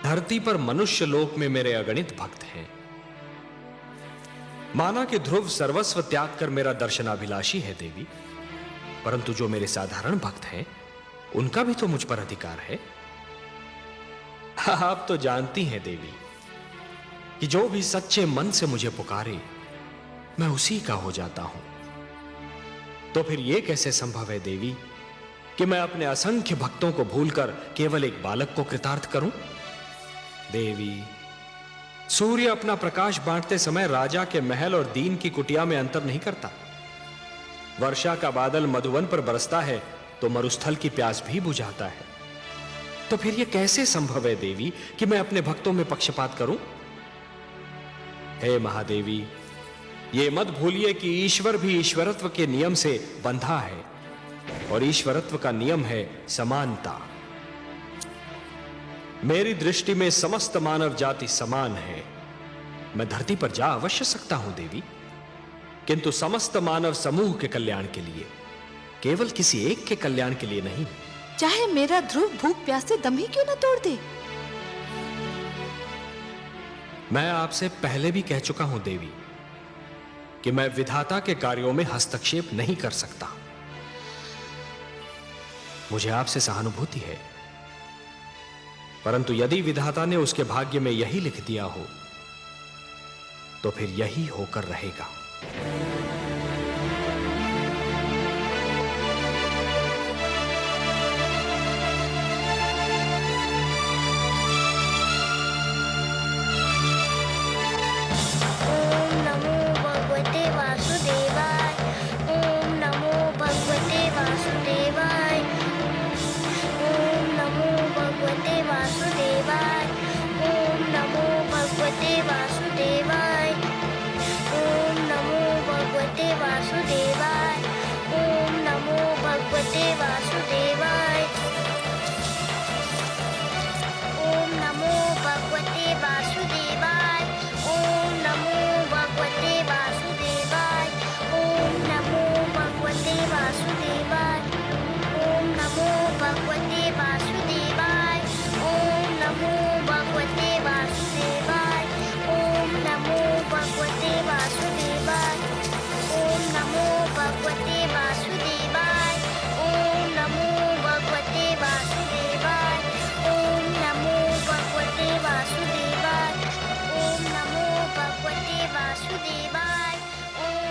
धरती पर मनुष्य लोक में मेरे अगणित भक्त हैं। माना कि ध्रुव सर्वस्व त्याग कर मेरा दर्शनाभिलाषी है देवी, परंतु जो मेरे साधारण भक्त हैं उनका भी तो मुझ पर अधिकार है। आप तो जानती हैं देवी कि जो भी सच्चे मन से मुझे पुकारे मैं उसी का हो जाता हूं। तो फिर यह कैसे संभव है देवी कि मैं अपने असंख्य भक्तों को भूलकर केवल एक बालक को कृतार्थ करूं? देवी, सूर्य अपना प्रकाश बांटते समय राजा के महल और दीन की कुटिया में अंतर नहीं करता। वर्षा का बादल मधुवन पर बरसता है तो मरुस्थल की प्यास भी बुझाता है। तो फिर यह कैसे संभव है देवी कि मैं अपने भक्तों में पक्षपात करूं? हे महादेवी, ये मत भूलिए कि ईश्वर भी ईश्वरत्व के नियम से बंधा है और ईश्वरत्व का नियम है समानता। मेरी दृष्टि में समस्त मानव जाति समान है। मैं धरती पर जा अवश्य सकता हूं देवी, किंतु समस्त मानव समूह के कल्याण के लिए, केवल किसी एक के कल्याण के लिए नहीं। चाहे मेरा ध्रुव भूख प्यास से दम ही क्यों न तोड़ दे। मैं आपसे पहले भी कह चुका हूं देवी कि मैं विधाता के कार्यों में हस्तक्षेप नहीं कर सकता। मुझे आपसे सहानुभूति है, परंतु यदि विधाता ने उसके भाग्य में यही लिख दिया हो तो फिर यही होकर रहेगा।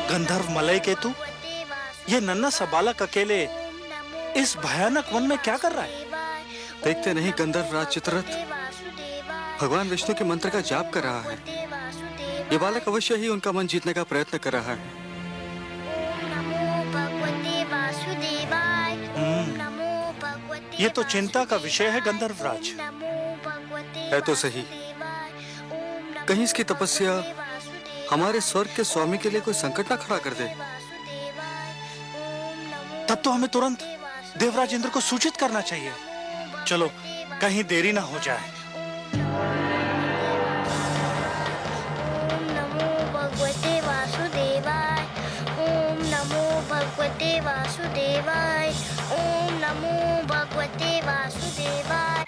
गंधर्व मलय केतु, ये नन्हा सा बालक अकेले इस भयानक वन में क्या कर रहा है? देखते नहीं गंधर्व राज चित्ररथ भगवान विष्णु के मंत्र का जाप कर रहा है। ये बालक अवश्य ही उनका मन जीतने का प्रयत्न कर रहा है। ये तो चिंता का विषय है गंधर्व राज। है तो सही, कहीं इसकी तपस्या हमारे स्वर्ग के स्वामी के लिए कोई संकट ना खड़ा कर दे। तब तो हमें तुरंत देवराज इंद्र को सूचित करना चाहिए। चलो, कहीं देरी ना हो जाए। ओम नमो भगवते वासुदेवाय। ओम नमो भगवते वासुदेवाय। ओम नमो भगवते वासुदेवाय।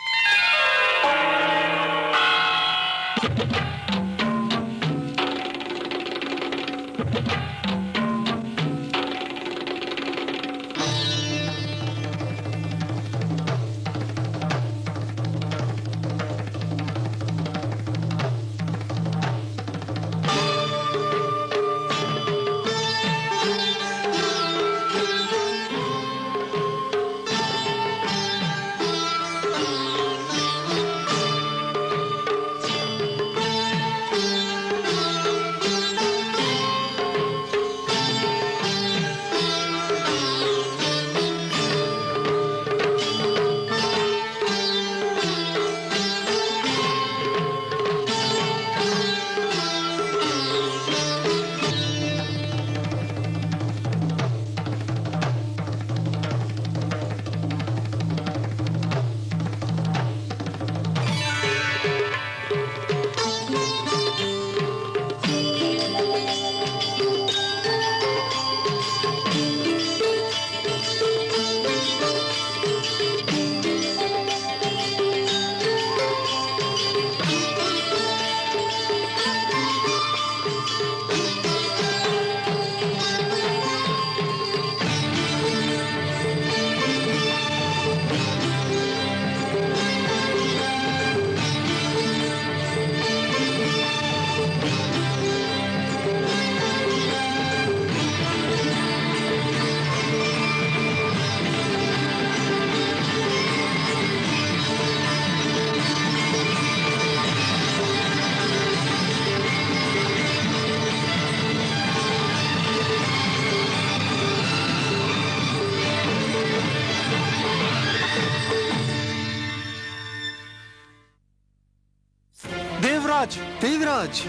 देवराज, देवराज,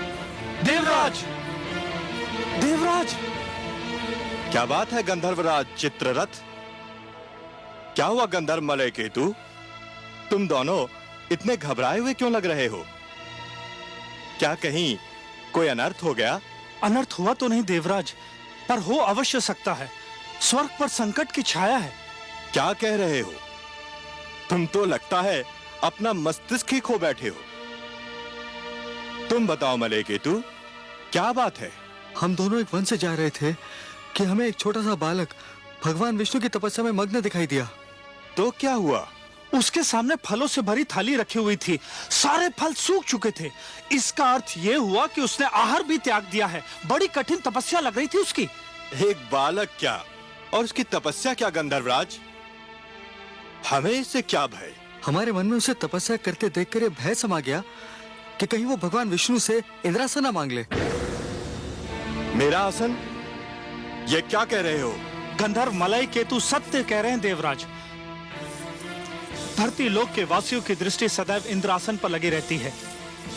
देवराज, देवराज। क्या बात है गंधर्वराज चित्ररथ? क्या हुआ गंधर्व मलय केतु? तुम दोनों इतने घबराए हुए क्यों लग रहे हो? क्या कहीं कोई अनर्थ हो गया? अनर्थ हुआ तो नहीं देवराज, पर हो अवश्य सकता है। स्वर्ग पर संकट की छाया है। क्या कह रहे हो? तुम तो लगता है अपना मस्तिष्क ही खो बैठे हो। तुम बताओ मलय केतु, क्या बात है? हम दोनों एक वन से जा रहे थे कि हमें एक छोटा सा बालक भगवान विष्णु की तपस्या में मग्न दिखाई दिया। तो क्या हुआ? उसके सामने फलों से भरी थाली रखी हुई थी। सारे फल सूख चुके थे। इसका अर्थ यह हुआ कि उसने आहार भी त्याग दिया है। बड़ी कठिन तपस्या लग रही थी उसकी। एक बालक क्या और उसकी तपस्या क्या गंधर्वराज? हमें इससे क्या भय? हमारे मन में उसे तपस्या करते देखकर ये भय समा गया कि कहीं वो भगवान विष्णु से इंद्रासन ना मांग ले। मेरा आसन? ये क्या कह रहे हो? गंधर्व मलय केतु सत्य कह रहे हैं देवराज। धरती लोक के वासियों की दृष्टि सदैव इंद्रासन पर लगी रहती है।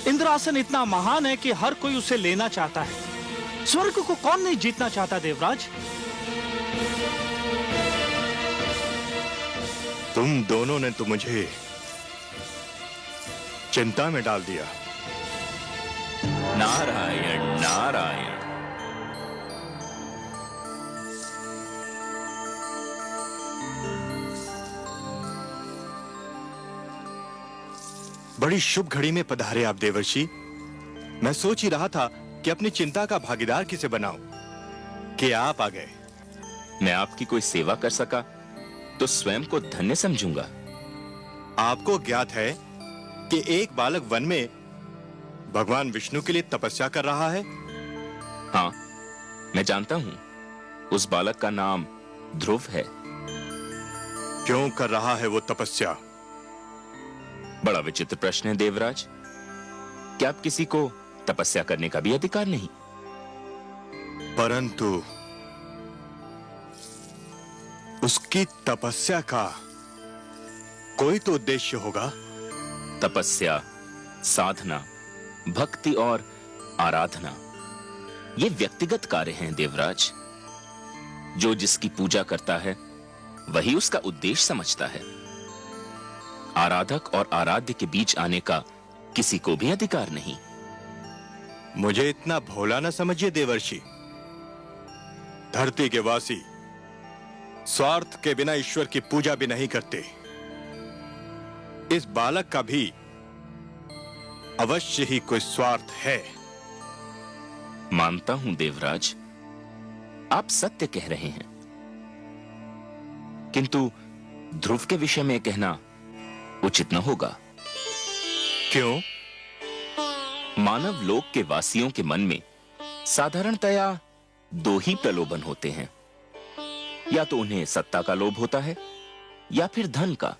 इंद्रासन इतना महान है कि हर कोई उसे लेना चाहता है। स्वर्ग को कौन नहीं जीतना चाहता देवराज? तुम दोनों ने तो मुझे चिंता में डाल दिया। नारायण नारायण। बड़ी शुभ घड़ी में पधारे आप देवर्षि। मैं सोच ही रहा था कि अपनी चिंता का भागीदार किसे बनाऊं कि आप आ गए। मैं आपकी कोई सेवा कर सका तो स्वयं को धन्य समझूंगा। आपको ज्ञात है कि एक बालक वन में भगवान विष्णु के लिए तपस्या कर रहा है? हाँ, मैं जानता हूं। उस बालक का नाम ध्रुव है। क्यों कर रहा है वो तपस्या? बड़ा विचित्र प्रश्न है देवराज। क्या आप किसी को तपस्या करने का भी अधिकार नहीं? परंतु उसकी तपस्या का कोई तो उद्देश्य होगा। तपस्या, साधना, भक्ति और आराधना ये व्यक्तिगत कार्य हैं देवराज। जो जिसकी पूजा करता है वही उसका उद्देश्य समझता है। आराधक और आराध्य के बीच आने का किसी को भी अधिकार नहीं। मुझे इतना भोला न समझिए देवर्षि। धरती के वासी स्वार्थ के बिना ईश्वर की पूजा भी नहीं करते। इस बालक का भी अवश्य ही कोई स्वार्थ है। मानता हूं देवराज, आप सत्य कह रहे हैं, किंतु ध्रुव के विषय में कहना उचित न होगा। क्यों? मानव लोक के वासियों के मन में साधारणतया दो ही प्रलोभन होते हैं। या तो उन्हें सत्ता का लोभ होता है या फिर धन का।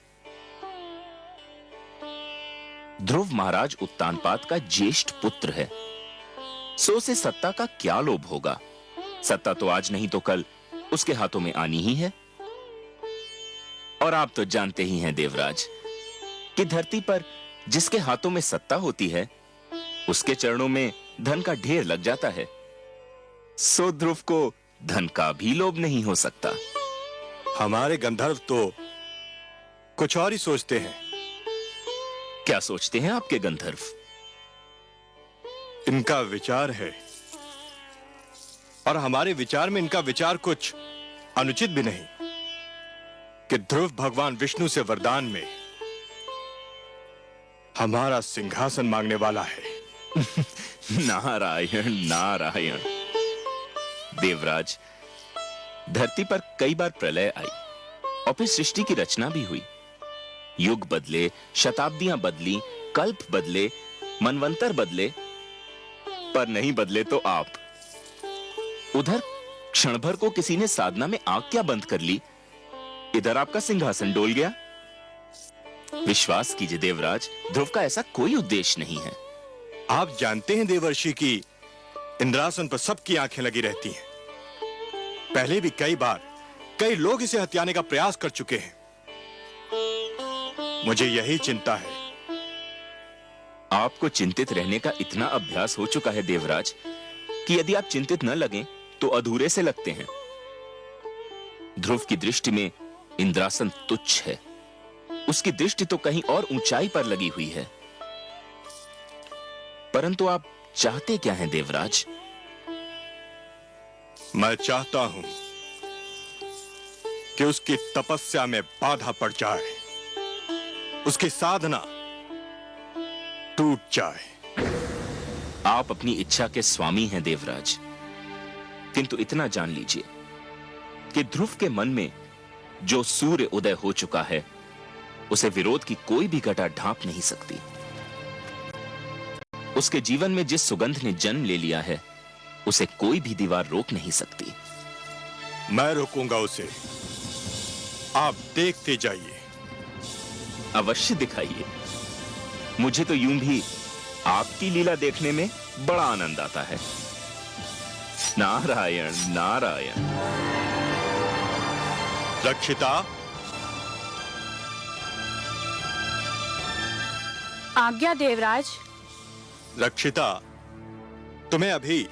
ध्रुव महाराज उत्तानपाद का ज्येष्ठ पुत्र है, सो से सत्ता का क्या लोभ होगा? सत्ता तो आज नहीं तो कल उसके हाथों में आनी ही है। और आप तो जानते ही हैं देवराज कि धरती पर जिसके हाथों में सत्ता होती है उसके चरणों में धन का ढेर लग जाता है। सो ध्रुव को धन का भी लोभ नहीं हो सकता। हमारे गंधर्व तो कुछ और ही सोचते हैं। क्या सोचते हैं आपके गंधर्व? इनका विचार है और हमारे विचार में इनका विचार कुछ अनुचित भी नहीं कि ध्रुव भगवान विष्णु से वरदान में हमारा सिंहासन मांगने वाला है। नारायण नारायण। देवराज, धरती पर कई बार प्रलय आई और फिर सृष्टि की रचना भी हुई। युग बदले, शताब्दियां बदली, कल्प बदले, मनवंतर बदले, पर नहीं बदले तो आप। उधर क्षण भर को किसी ने साधना में आंख क्या बंद कर ली, इधर आपका सिंहासन डोल गया। विश्वास कीजिए देवराज, ध्रुव का ऐसा कोई उद्देश्य नहीं है। आप जानते हैं देवर्षि की इंद्रासन पर सबकी आंखें लगी रहती हैं। पहले भी कई बार कई लोग इसे हथियाने का प्रयास कर चुके हैं। मुझे यही चिंता है। आपको चिंतित रहने का इतना अभ्यास हो चुका है देवराज कि यदि आप चिंतित न लगें तो अधूरे से लगते हैं। ध्रुव की दृष्टि में इंद्रासन तुच्छ है। उसकी दृष्टि तो कहीं और ऊंचाई पर लगी हुई है। परंतु आप चाहते क्या हैं देवराज? मैं चाहता हूं कि उसकी तपस्या में बाधा पड़ जाए, उसकी साधना टूट जाए। आप अपनी इच्छा के स्वामी हैं देवराज, किंतु इतना जान लीजिए कि ध्रुव के मन में जो सूर्य उदय हो चुका है उसे विरोध की कोई भी घटा ढांप नहीं सकती। उसके जीवन में जिस सुगंध ने जन्म ले लिया है उसे कोई भी दीवार रोक नहीं सकती। मैं रोकूंगा उसे, आप देखते जाइए। अवश्य दिखाइए। मुझे तो यूं भी आपकी लीला देखने में बड़ा आनंद आता है। नारायण नारायण। रक्षिता, आज्ञा देवराज। रक्षिता, तुम्हें अभी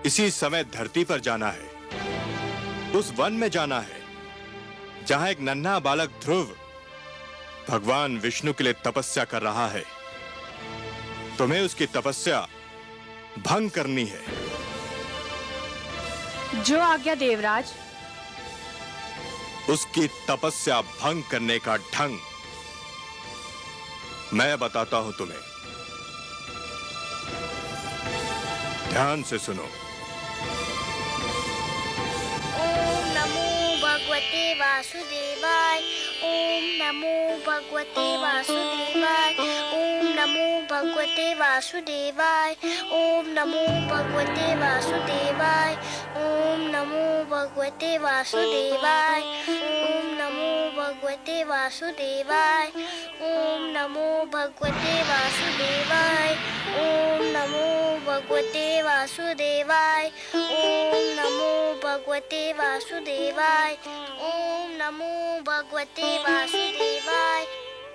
इसी समय धरती पर जाना है, उस वन में जाना है जहां एक नन्हा बालक ध्रुव भगवान विष्णु के लिए तपस्या कर रहा है। तुम्हें उसकी तपस्या भंग करनी है। जो आज्ञा देवराज। उसकी तपस्या भंग करने का ढंग मैं बताता हूं तुम्हें, ध्यान से सुनो। ओम नमो भगवते वासुदेवाय। ओम नमो भगवते वासुदेवाय। ओम नमो भगवते वासुदेवाय। ओम नमो भगवते वासुदेवाय। ओम नमो भगवते वासुदेवाय। ओम नमो भगवते वासुदेवाय। ओम नमो भगवते वासुदेवाय। ओम नमो भगवते वासुदेवाय। ओम नमो भगवते वासुदेवाय। ओम नमो भगवते वासुदेवाय।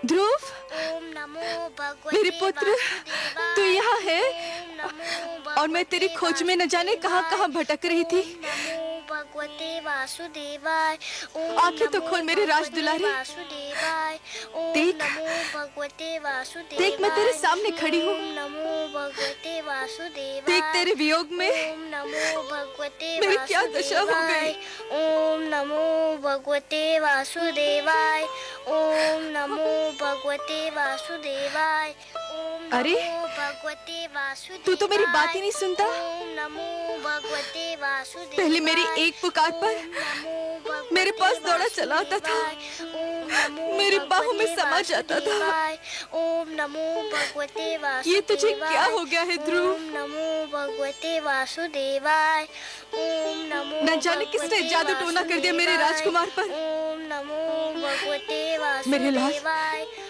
ध्रुव, ओम नमो भगवते मेरे पुत्र, वासुदेवाय। तू यहाँ है ओम नमो और मैं तेरी खोज में न जाने कहां कहां भटक रही थी। ओम नमो भगवते वासुदेवाय। ओम आंखें तो नमो खोल मेरे राज भगवते दुलारे। वासुदेवाय। ओम देख, नमो भगवते वासुदेवाय। देख मैं तेरे सामने खड़ी हूँ। ओम नमो भगवते वासुदेवाय। देख तेरे वियोग में ओम नमो भगवते मेरी क्या दशा हो गई। ओम नमो भगवते वासुदेवाय। ओम नमो भगवते वासुदेवाय। ओम अरे, नमो भगवते वासुदेवाय। तू तो मेरी बात ही नहीं सुनता। ओम नमो भगवते वासुदेवाय। पहले मेरी एक पुकार पर ओम नमो भगवते मेरे पास दौड़ा चला आता था, ओम नमो मेरी बाहों में भगवते समा जाता था। वासुदेवाय। ओम नमो भगवते वासुदेवाय। ये तुझे क्या हो गया है ध्रुव? ओम नमो भगवते वासुदेवाय। ओम नमो न जाने किसने भगवते जादू टोना कर दिया मेरे वासुदेवाय। राजकुमार पर। ओम नमो भगवते वासुदेवाय। मेरे लाल,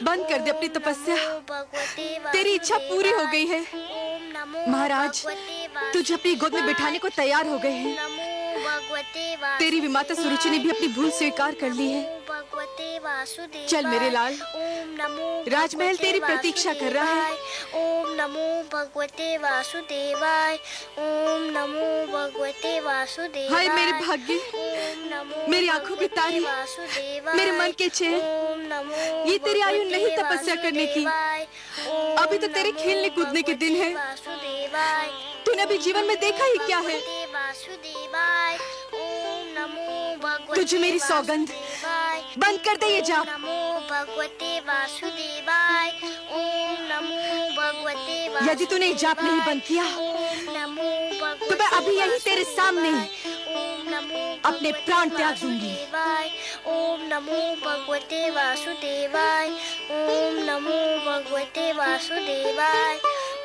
बंद कर दे अपनी तपस्या। ओम नमो भगवते तेरी इच्छा पूरी हो गई है। ओम नमो महाराज, भगवते तुझे अपनी गोद में बिठाने को तैयार हो गए हैं। नमो भगवते तेरी विमाता सुरुचि ने भी अपनी भूल स्वीकार कर ली है। भगवते वासुदेवाय। चल मेरे लाल, ओम नमो राजमहल भगवते तेरी प्रतीक्षा कर रहा है। वासुदेवाय। ओम नमो भगवते वासुदेवाय। ओम नमो भगवते वासुदेवाय। हाय मेरे भाग्य, ओम नमो मेरी आंखों की तारी, वासुदेवाय। मेरे मन के चैन। ओम नमो ये तेरी आयु नहीं भगवते तपस्या करने की। वासुदेवाय। ओम अभी तो तेरे नमो खेलने कूदने के दिन हैं। वासुदेवाय। तूने अभी जीवन में देखा ही क्या है। भगवते वासुदेवाय। ओम नमो भगवते तुझे मेरी सौगंध, वासुदेवाय। बंद कर दे ये जाप। नमो भगवते वासुदेवाय। ओम नमो भगवते वासुदेवाय। यदि तूने ये जाप नहीं बंद किया ओम नमो भगवते तो मैं अभी यहीं तेरे सामने ओम नमो अपने प्राण त्याग दूंगी। वासुदेवाय। ओम नमो भगवते वासुदेवाय। ओम नमो भगवते वासुदेवाय।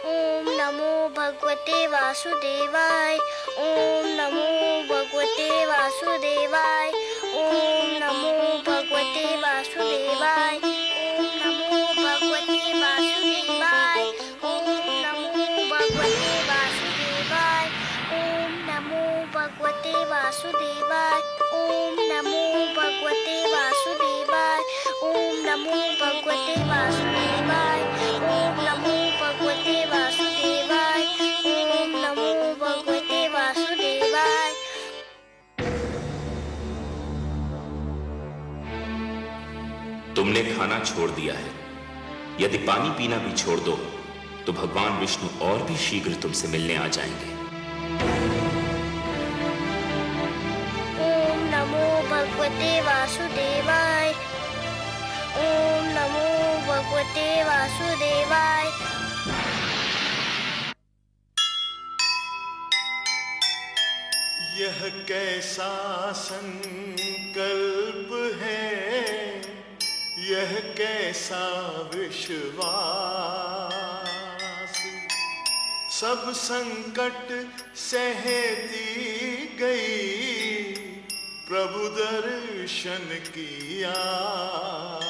ओम नमो भगवते वासुदेवाय। ओम नमो भगवते वासुदेवाय। ओम नमो भगवते वासुदेवाय। ओम नमो भगवते वासुदेवाय। ओम नमो भगवते वासुदेवाय। ओम नमो भगवते वासुदेवाय। ओम नमो भगवते वासुदेवाय। ओम नमो भगवते वासुदेवाय। ओम नमो तुमने खाना छोड़ दिया है। यदि पानी पीना भी छोड़ दो तो भगवान विष्णु और भी शीघ्र तुमसे मिलने आ जाएंगे। ओम नमो भगवते वासुदेवाय। ओम नमो भगवते वासुदेवाय। यह कैसा संकल्प है, यह कैसा विश्वास। सब संकट सहती गई, प्रभु दर्शन की आस।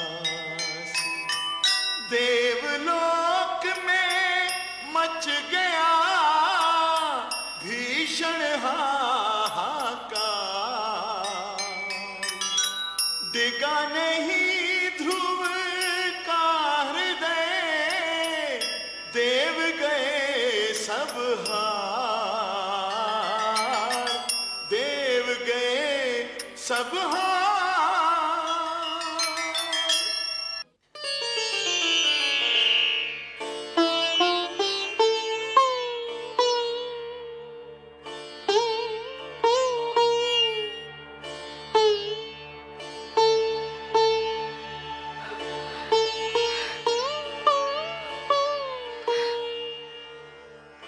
देवलोक में मच गया भीषण हाहाकार। डिगा नहीं ध्रुव का हृदय, देव गए सब हार, देव गए सब हार।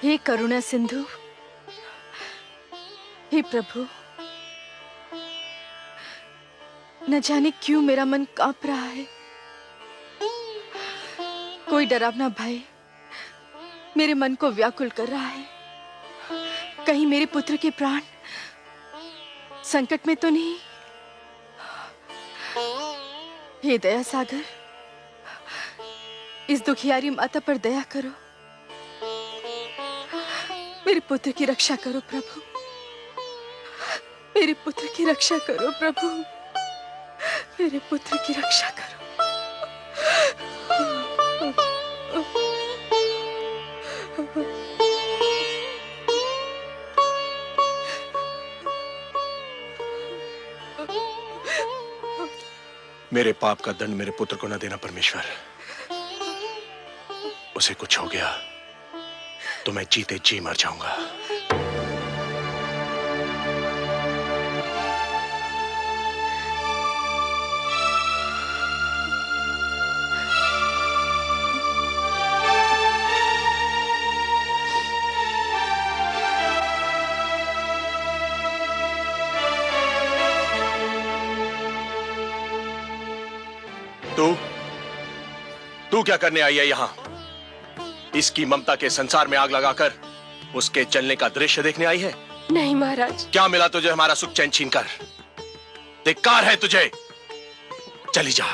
हे करुणा सिंधु, हे प्रभु, न जाने क्यों मेरा मन कांप रहा है। कोई डरावना भय मेरे मन को व्याकुल कर रहा है। कहीं मेरे पुत्र के प्राण संकट में तो नहीं। हे दया सागर, इस दुखियारी माता पर दया करो। मेरे पुत्र की रक्षा करो प्रभु, मेरे पुत्र की रक्षा करो प्रभु, मेरे पुत्र की रक्षा करो। मेरे पाप का दंड मेरे पुत्र को न देना परमेश्वर। उसे कुछ हो गया तो मैं जीते जी मर जाऊंगा। तू क्या करने आई है यहां? इसकी ममता के संसार में आग लगाकर उसके जलने का दृश्य देखने आई है? नहीं महाराज। क्या मिला तुझे हमारा सुख चैन छीनकर? धिक्कार है तुझे। चली जा,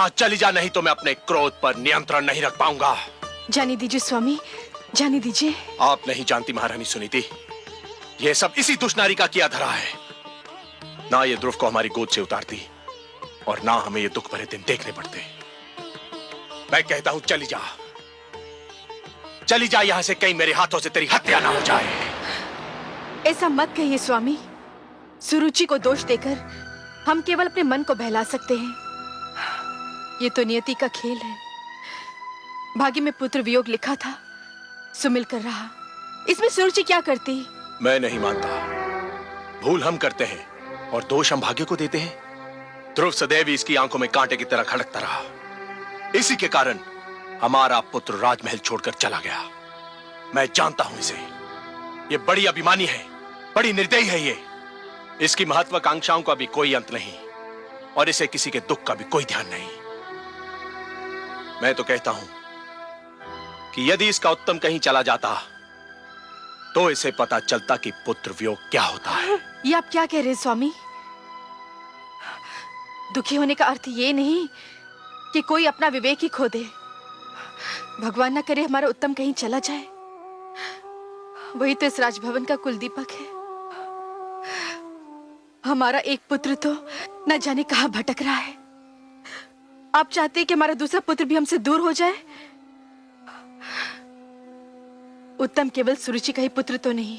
चली जा, नहीं तो मैं अपने क्रोध पर नियंत्रण नहीं रख पाऊंगा। जाने दीजिए स्वामी, जाने दीजिए। आप नहीं जानती महारानी सुनीति, यह सब इसी दुष्नारी का किया धरा है। ना ये ध्रुव को हमारी गोद से उतारती और ना हमें ये दुख भरे दिन देखने पड़ते। मैं कहता हूं चली जा, चली जा यहां से, कहीं मेरे हाथों से तेरी हत्या ना हो जाए। ऐसा मत कहिए स्वामी। सुरुचि को दोष देकर हम केवल अपने मन को बहला सकते हैं। ये तो नियति का खेल है। भाग्य में पुत्र वियोग लिखा था, सुमिल कर रहा। इसमें सुरुचि क्या करती? मैं नहीं मानता। भूल हम करते हैं और दोष हम भाग्य को देते हैं। ध्रुव सदैव इसकी आंखों में कांटे की तरह खड़कता रहा। इसी के कारण हमारा पुत्र राजमहल छोड़कर चला गया। मैं जानता हूं इसे। ये बड़ी अभिमानी है, बड़ी निर्दयी है ये। इसकी महत्वाकांक्षाओं का भी कोई अंत नहीं और इसे किसी के दुख का भी कोई ध्यान नहीं। मैं तो कहता हूं कि यदि इसका उत्तम कहीं चला जाता तो इसे पता चलता कि पुत्र वियोग क्या होता है। ये आप क्या कह रहे हैं स्वामी? दुखी होने का अर्थ ये नहीं कि कोई अपना विवेक ही खो दे। भगवान ना करे हमारा उत्तम कहीं चला जाए। वही तो इस राजभवन का कुलदीपक है। हमारा एक पुत्र तो न जाने कहां भटक रहा है। आप चाहते हैं कि हमारा दूसरा पुत्र भी हमसे दूर हो जाए? उत्तम केवल सुरुचि का ही पुत्र तो नहीं,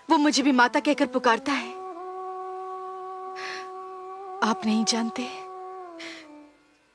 वो मुझे भी माता कहकर पुकारता है। आप नहीं जानते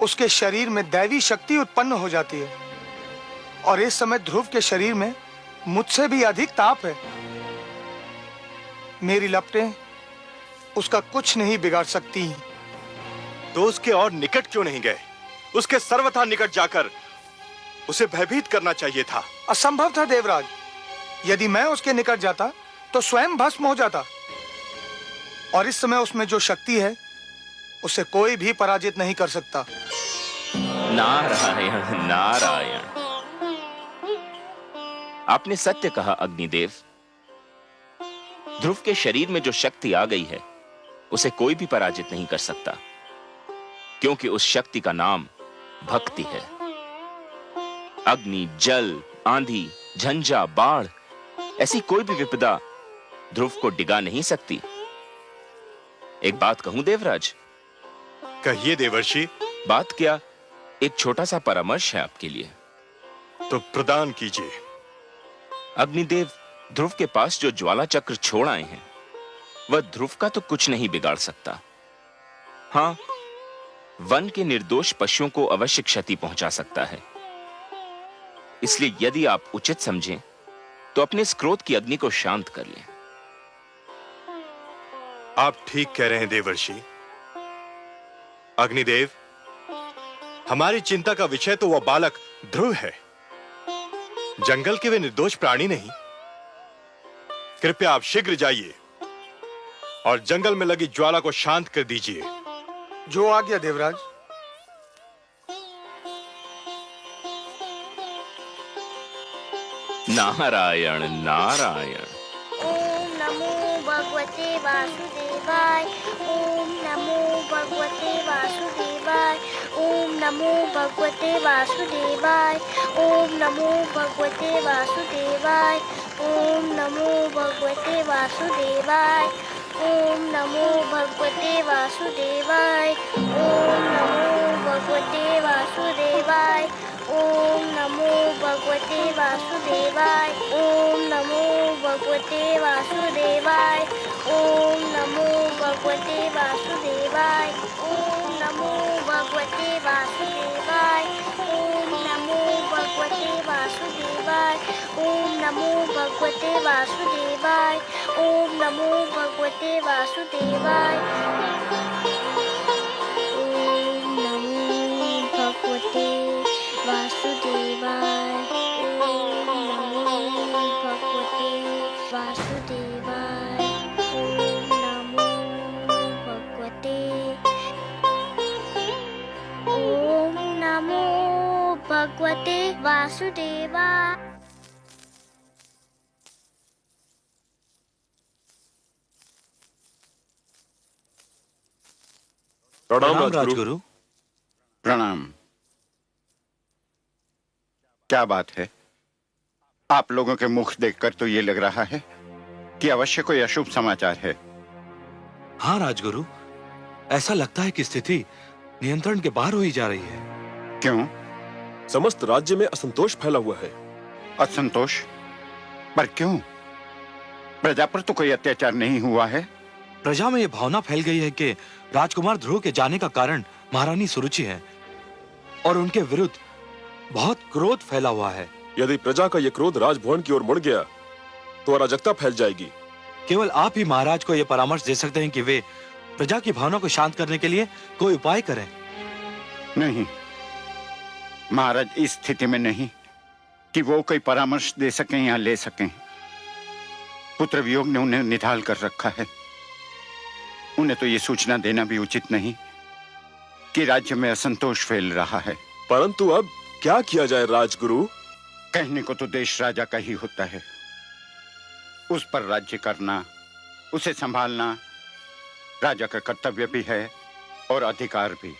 उसके शरीर में दैवी शक्ति उत्पन्न हो जाती है और इस समय ध्रुव के शरीर में मुझसे भी अधिक ताप है। मेरी लपटें उसका कुछ नहीं बिगाड़ सकती। तो उसके और निकट क्यों नहीं गए? उसके सर्वथा निकट जाकर उसे भयभीत करना चाहिए था। असंभव था देवराज। यदि मैं उसके निकट जाता तो स्वयं भस्म हो जाता और इस समय उसमें जो शक्ति है उसे कोई भी पराजित नहीं कर सकता। नारायण नारायण, आपने सत्य कहा अग्निदेव। ध्रुव के शरीर में जो शक्ति आ गई है उसे कोई भी पराजित नहीं कर सकता, क्योंकि उस शक्ति का नाम भक्ति है। अग्नि, जल, आंधी, झंझा, बाढ़, ऐसी कोई भी विपदा ध्रुव को डिगा नहीं सकती। एक बात कहूं देवराज? कहिए देवर्षि। बात क्या, एक छोटा सा परामर्श है आपके लिए। तो प्रदान कीजिए। अग्निदेव, ध्रुव के पास जो ज्वाला चक्र छोड़ आए हैं वह ध्रुव का तो कुछ नहीं बिगाड़ सकता। हां, वन के निर्दोष पशुओं को अवश्य क्षति पहुंचा सकता है। इसलिए यदि आप उचित समझें तो अपने इस क्रोध की अग्नि को शांत कर लें। आप ठीक कह रहे हैं देवर्षि। अग्निदेव, हमारी चिंता का विषय तो वह बालक ध्रुव है, जंगल के वे निर्दोष प्राणी नहीं। कृपया आप शीघ्र जाइए और जंगल में लगी ज्वाला को शांत कर दीजिए। जो आज्ञा देवराज। नारायण नारायण। ओम नमो भगवते वासुदेवाय। ओम नमो भगवते वासुदेवाय। ओम नमो भगवते वासुदेवाय। ओम नमो भगवते वासुदेवाय। ओम नमो भगवते वासुदेवाय। ओम नमो भगवते वासुदेवाय। ओम नमो भगवते वासुदेवाय। ओम नमो भगवते वासुदेवाय। ओम नमो भगवते वासुदेवाय। ओम नमो भगवते वासुदेवाय। ओम नमो भगवते वासुदेवाय। ओम नमो भगवते वासुदेवाय। ओम नमो भगवते वासुदेवाय। ओम नमो भगवते वासुदेवाय। ओम नमो भगवते वासुदेवाय। ओम नमो भगवते वासुदेवाय। ओम नमो भगवते। ओम नमो भगवते वासुदेवाय। प्रणाम राजगुरु। प्रणाम। क्या बात है? आप लोगों के मुख देखकर तो ये लग रहा है कि अवश्य कोई अशुभ समाचार है। हाँ राजगुरु, ऐसा लगता है कि स्थिति नियंत्रण के बाहर हुई जा रही है। क्यों? समस्त राज्य में असंतोष फैला हुआ है। असंतोष? पर क्यों? प्रजा पर तो कोई अत्याचार नहीं हुआ है। प्रजा में यह भावना फैल गई है कि राजकुमार ध्रुव के जाने का कारण महारानी सुरुचि है और उनके विरुद्ध बहुत क्रोध फैला हुआ है। यदि प्रजा का यह क्रोध राजभवन की ओर मुड़ गया तो अराजकता फैल जाएगी। केवल आप ही महाराज को यह परामर्श दे सकते हैं कि वे प्रजा की भावना को शांत करने के लिए कोई उपाय करें। नहीं, महाराज इस स्थिति में नहीं कि वो कोई परामर्श दे सकें या ले सकें। पुत्र वियोग ने उन्हें निढाल कर रखा है। उन्हें तो ये सूचना देना भी उचित नहीं कि राज्य में असंतोष फैल रहा है। परंतु अब क्या किया जाए राजगुरु? कहने को तो देश राजा का ही होता है। उस पर राज्य करना, उसे संभालना राजा का कर्तव्य भी है और अधिकार भी।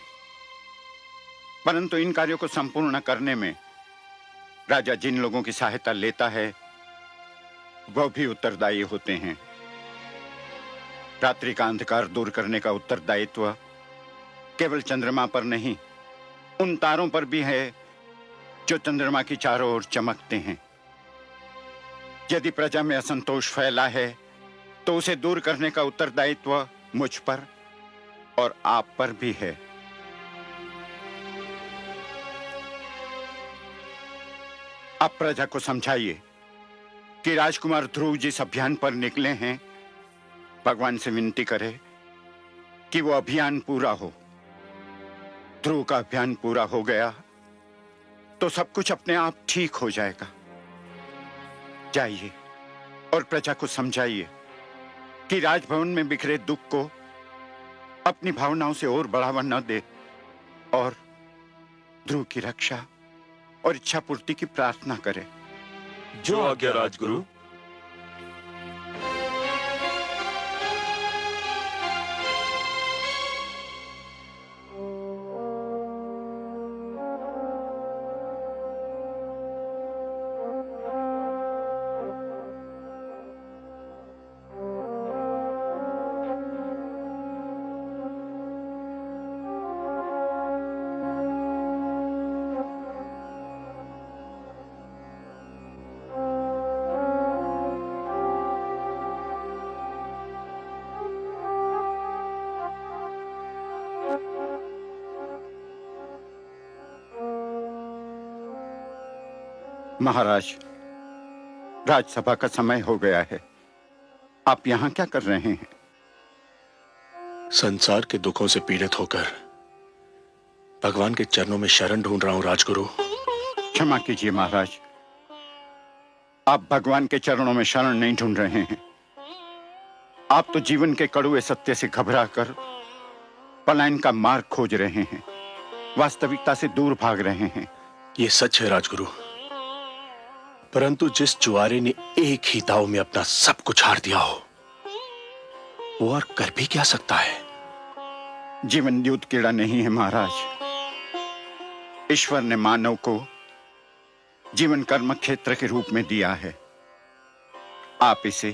परंतु इन कार्यों को संपूर्ण करने में राजा जिन लोगों की सहायता लेता है वह भी उत्तरदायी होते हैं। रात्रि का अंधकार दूर करने का उत्तरदायित्व केवल चंद्रमा पर नहीं, उन तारों पर भी है जो चंद्रमा की चारों ओर चमकते हैं। यदि प्रजा में असंतोष फैला है तो उसे दूर करने का उत्तरदायित्व मुझ पर और आप पर भी है। आप प्रजा को समझाइए कि राजकुमार ध्रुव जिस अभियान पर निकले हैं, भगवान से विनती करे कि वो अभियान पूरा हो। ध्रुव का अभियान पूरा हो गया तो सब कुछ अपने आप ठीक हो जाएगा। जाइए और प्रजा को समझाइए कि राजभवन में बिखरे दुख को अपनी भावनाओं से और बढ़ावा न दे और ध्रुव की रक्षा और इच्छा पूर्ति की प्रार्थना करे। जो आज्ञा राजगुरु। महाराज, राजसभा का समय हो गया है। आप यहाँ क्या कर रहे हैं? संसार के दुखों से पीड़ित होकर भगवान के चरणों में शरण ढूंढ रहा हूं राजगुरु। क्षमा कीजिए महाराज, आप भगवान के चरणों में शरण नहीं ढूंढ रहे हैं। आप तो जीवन के कड़वे सत्य से घबराकर पलायन का मार्ग खोज रहे हैं, वास्तविकता से दूर भाग रहे हैं। ये सच है राजगुरु, परंतु जिस जुआरे ने एक ही दाव में अपना सब कुछ हार दिया हो, वो और कर भी क्या सकता है? जीवन युद्ध कीड़ा नहीं है महाराज। ईश्वर ने मानव को जीवन कर्म क्षेत्र के रूप में दिया है। आप इसे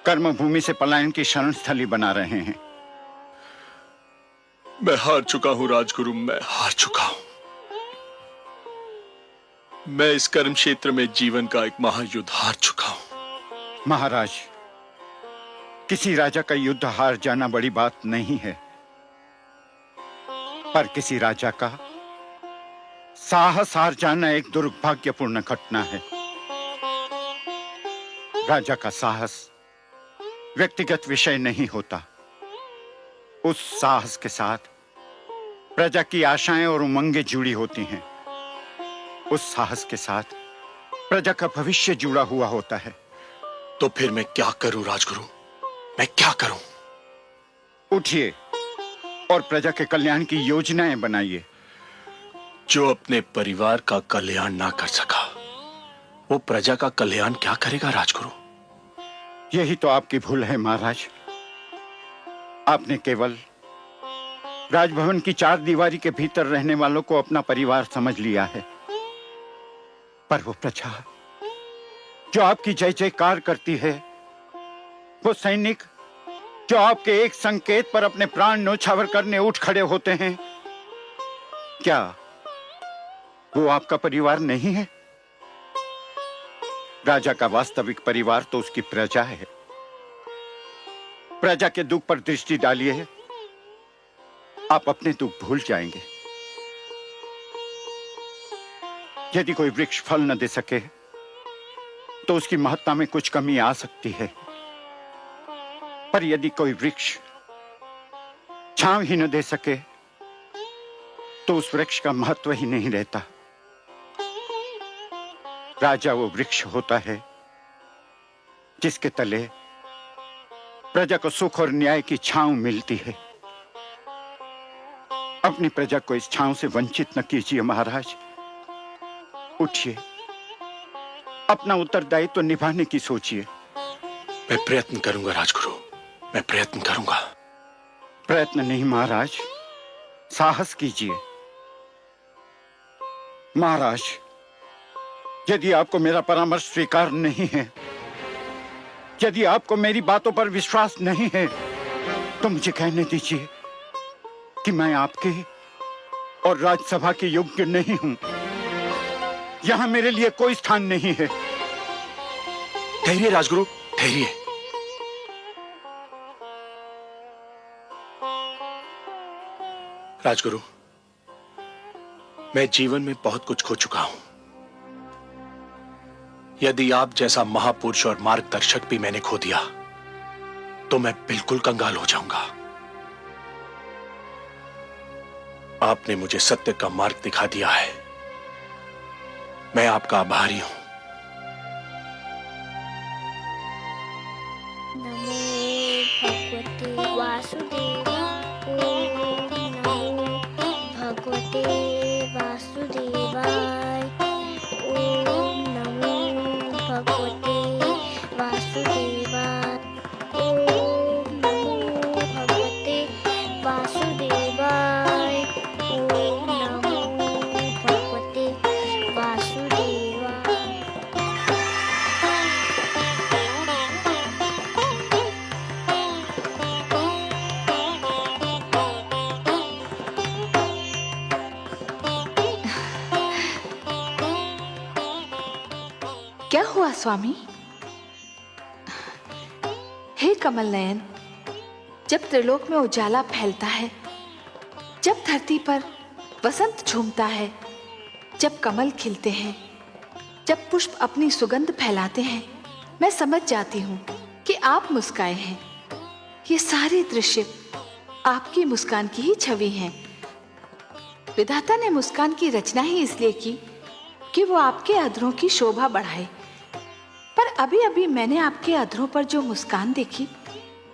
कर्म भूमि से पलायन की शरण स्थली बना रहे हैं। मैं हार चुका हूं राजगुरु, मैं हार चुका हूं। मैं इस कर्म क्षेत्र में जीवन का एक महायुद्ध हार चुका हूं। महाराज, किसी राजा का युद्ध हार जाना बड़ी बात नहीं है, पर किसी राजा का साहस हार जाना एक दुर्भाग्यपूर्ण घटना है। राजा का साहस व्यक्तिगत विषय नहीं होता। उस साहस के साथ प्रजा की आशाएं और उमंगें जुड़ी होती हैं। उस साहस के साथ प्रजा का भविष्य जुड़ा हुआ होता है। तो फिर मैं क्या करूं राजगुरु, मैं क्या करूं? उठिए और प्रजा के कल्याण की योजनाएं बनाइए। जो अपने परिवार का कल्याण ना कर सका, वो प्रजा का कल्याण क्या करेगा राजगुरु? यही तो आपकी भूल है महाराज। आपने केवल राजभवन की चार दीवारी के भीतर रहने वालों को अपना परिवार समझ लिया है, पर वो प्रजा जो आपकी जय जयकार करती है, वो सैनिक जो आपके एक संकेत पर अपने प्राण न्योछावर करने उठ खड़े होते हैं, क्या वो आपका परिवार नहीं है? राजा का वास्तविक परिवार तो उसकी प्रजा है। प्रजा के दुख पर दृष्टि डालिए, आप अपने दुख भूल जाएंगे। यदि कोई वृक्ष फल न दे सके तो उसकी महत्ता में कुछ कमी आ सकती है, पर यदि कोई वृक्ष छांव ही न दे सके तो उस वृक्ष का महत्व ही नहीं रहता। राजा वो वृक्ष होता है जिसके तले प्रजा को सुख और न्याय की छांव मिलती है। अपनी प्रजा को इस छांव से वंचित न कीजिए महाराज। उठिए, अपना उत्तरदायित्व तो निभाने की सोचिए। मैं प्रयत्न करूंगा राजगुरु, मैं प्रयत्न करूंगा। प्रयत्न नहीं महाराज, साहस कीजिए। महाराज, यदि आपको मेरा परामर्श स्वीकार नहीं है, यदि आपको मेरी बातों पर विश्वास नहीं है, तो मुझे कहने दीजिए कि मैं आपके और राज्यसभा के योग्य नहीं हूं। यहां मेरे लिए कोई स्थान नहीं है। ठहरिए राजगुरु, ठहरिए। राजगुरु, मैं जीवन में बहुत कुछ खो चुका हूं। यदि आप जैसा महापुरुष और मार्गदर्शक भी मैंने खो दिया तो मैं बिल्कुल कंगाल हो जाऊंगा। आपने मुझे सत्य का मार्ग दिखा दिया है, मैं आपका आभारी हूं। क्या हुआ स्वामी? हे कमल नयन, जब त्रिलोक में उजाला फैलता है, जब धरती पर वसंत झूमता है, जब कमल खिलते हैं, जब पुष्प अपनी सुगंध फैलाते हैं, मैं समझ जाती हूँ कि आप मुस्काए हैं। ये सारे दृश्य आपकी मुस्कान की ही छवि हैं। विधाता ने मुस्कान की रचना ही इसलिए की कि वो आपके अधरों की शोभा बढ़ाए। पर अभी अभी मैंने आपके अधरों पर जो मुस्कान देखी,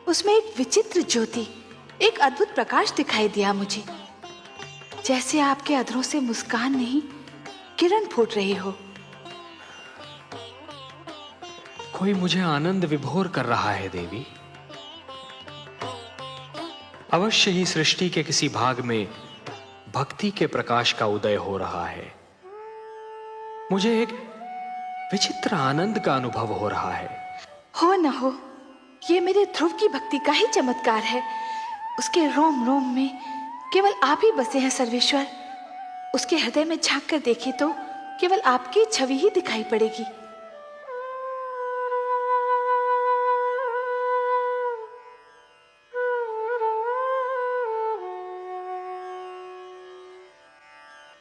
उसमें एक विचित्र ज्योति, एक अद्भुत प्रकाश दिखाई दिया मुझे। जैसे आपके अधरों से मुस्कान नहीं, किरण फूट रही हो। कोई मुझे आनंद विभोर कर रहा है देवी। अवश्य ही सृष्टि के किसी भाग में भक्ति के प्रकाश का उदय हो रहा है। मुझे एक विचित्र आनंद का अनुभव हो रहा है। हो न हो, ये मेरे ध्रुव की भक्ति का ही चमत्कार है। उसके रोम रोम में केवल आप ही बसे हैं सर्वेश्वर। उसके हृदय में झांक कर देखी तो केवल आपकी छवि ही दिखाई पड़ेगी।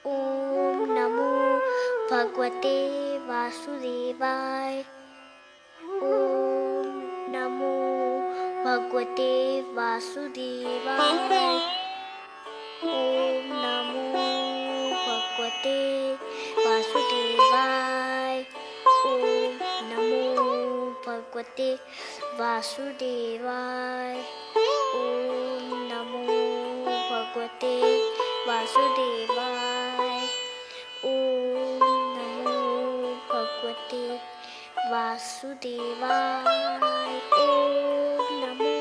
ओम नमो भगवते वासुदेवाय। ओम नमो भगवते वासुदेवाय। ओम नमो भगवते वासुदेवाय। ओम नमो भगवते वासुदेवाय। ओम नमो भगवते वासुदेवाय। ओम नमो भगवते वासुदेवाय। ओम नमो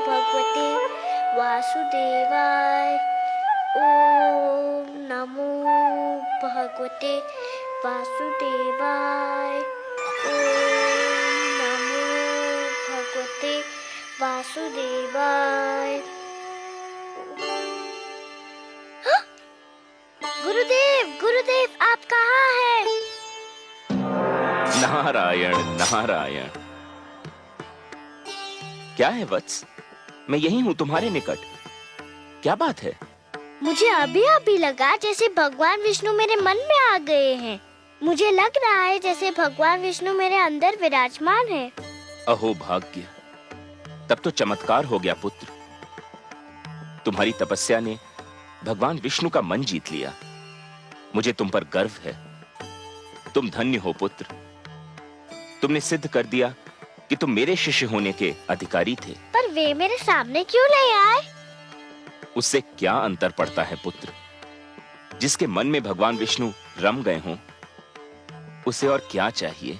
भगवते वासुदेवाय। ओम नमो भगवते वासुदेवाय। ओम नमो भगवते वासुदेवाय। गुरुदेव, गुरुदेव, आप कहाँ हैं? नारायण नारायण। क्या है वत्स? मैं यही हूँ तुम्हारे निकट। क्या बात है? मुझे अभी अभी लगा जैसे भगवान विष्णु मेरे मन में आ गए हैं। मुझे लग रहा है जैसे भगवान विष्णु मेरे अंदर विराजमान है। अहो भाग्य, तब तो चमत्कार हो गया पुत्र। तुम्हारी तपस्या ने भगवान विष्णु का मन जीत लिया। मुझे तुम पर गर्व है। तुम धन्य हो पुत्र। तुमने सिद्ध कर दिया कि तुम मेरे शिष्य होने के अधिकारी थे। पर वे मेरे सामने क्यों नहीं आए? उससे क्या अंतर पड़ता है पुत्र? जिसके मन में भगवान विष्णु रम गए हों, उसे और क्या चाहिए?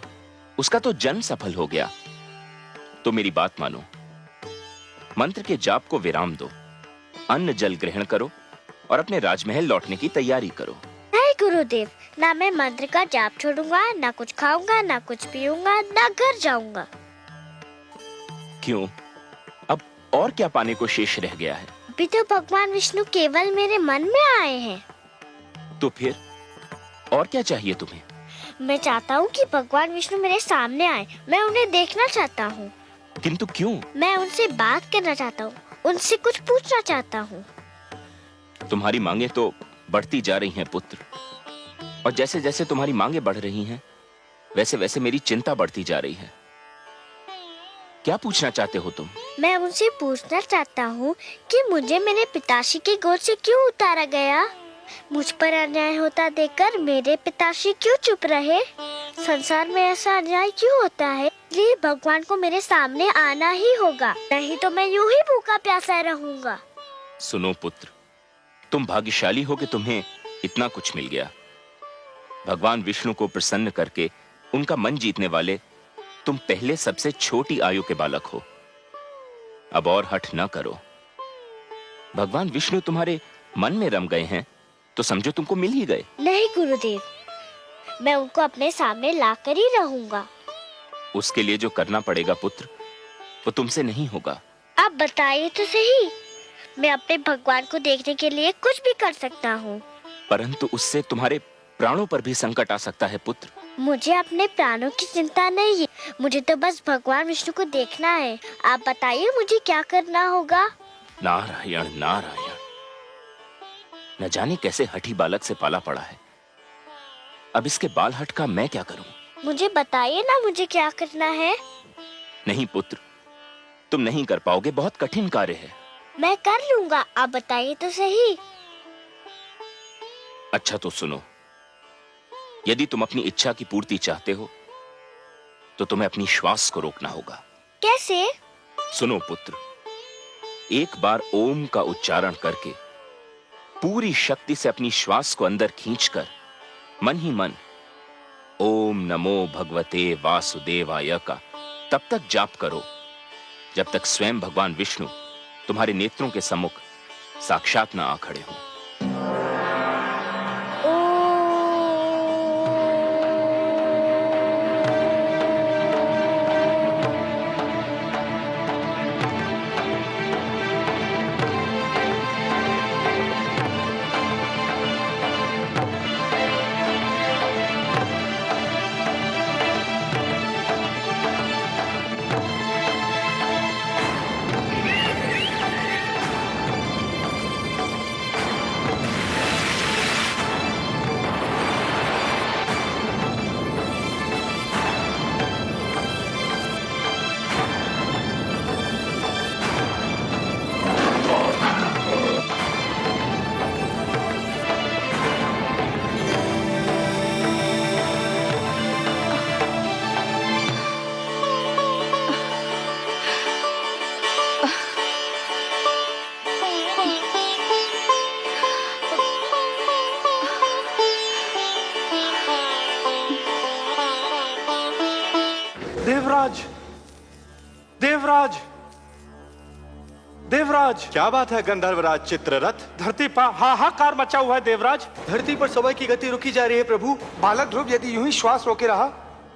उसका तो जन्म सफल हो गया। तो मेरी बात मानो, मंत्र के जाप को विराम दो, अन्न जल ग्रहण करो और अपने राजमहल लौटने की तैयारी करो। नहीं गुरुदेव, ना मैं मंत्र का जाप छोड़ूंगा, ना कुछ खाऊंगा, ना कुछ पीऊंगा, ना घर जाऊंगा। क्यों? अब और क्या पाने को शेष रह गया है? अभी तो भगवान विष्णु केवल मेरे मन में आए हैं। तो फिर और क्या चाहिए तुम्हें? मैं चाहता हूँ कि भगवान विष्णु मेरे सामने आए। मैं उन्हें देखना चाहता हूँ। किंतु क्यों? मैं उनसे बात करना चाहता हूँ, उनसे कुछ पूछना चाहता हूँ। तुम्हारी मांगे तो बढ़ती जा रही हैं पुत्र, और जैसे जैसे तुम्हारी मांगे बढ़ रही हैं, वैसे वैसे मेरी चिंता बढ़ती जा रही है। क्या पूछना चाहते हो तुम? मैं उनसे पूछना चाहता हूँ कि मुझे मेरे पिताश्री की गोद से क्यों उतारा गया? मुझ पर अन्याय होता देखकर मेरे पिताश्री क्यों चुप रहे? संसार में ऐसा अन्याय क्यों होता है? इसलिए भगवान को मेरे सामने आना ही होगा, नहीं तो मैं यूं ही भूखा प्यासा रहूंगा। सुनो पुत्र, तुम भाग्यशाली हो कि तुम्हें इतना कुछ मिल गया। भगवान विष्णु को प्रसन्न करके उनका मन जीतने वाले तुम पहले सबसे छोटी आयु के बालक हो। अब और हठ न करो। भगवान विष्णु तुम्हारे मन में रम गए हैं तो समझो तुमको मिल ही गए। नहीं गुरुदेव, मैं उनको अपने सामने लाकर ही रहूंगा। उसके लिए जो करना पड़ेगा पुत्र, वो तुमसे नहीं होगा। आप बताइए तो सही, मैं अपने भगवान को देखने के लिए कुछ भी कर सकता हूँ। परंतु उससे तुम्हारे प्राणों पर भी संकट आ सकता है पुत्र। मुझे अपने प्राणों की चिंता नहीं है, मुझे तो बस भगवान विष्णु को देखना है। आप बताइए मुझे क्या करना होगा? नारायण नारायण, न जाने कैसे हठी बालक से पाला पड़ा है। अब इसके बाल हट का मैं क्या करूं? मुझे बताइए ना मुझे क्या करना है। नहीं पुत्र, तुम नहीं कर पाओगे, बहुत कठिन कार्य है। मैं कर लूंगा, आप बताइए तो सही। अच्छा तो सुनो, यदि तुम अपनी इच्छा की पूर्ति चाहते हो तो तुम्हें अपनी श्वास को रोकना होगा। कैसे? सुनो पुत्र, एक बार ओम का उच्चारण करके पूरी शक्ति से अपनी श्वास को अंदर खींचकर मन ही मन ओम नमो भगवते वासुदेवाय का तब तक जाप करो जब तक स्वयं भगवान विष्णु तुम्हारे नेत्रों के सम्मुख साक्षात न आ खड़े हों। देवराज, देवराज, देवराज। क्या बात है गंधर्वराज चित्ररथ? धरती पर हाहाकार मचा हुआ है देवराज। धरती पर समय की गति रुकी जा रही है प्रभु। बालक ध्रुव यदि यूं ही श्वास रोके रहा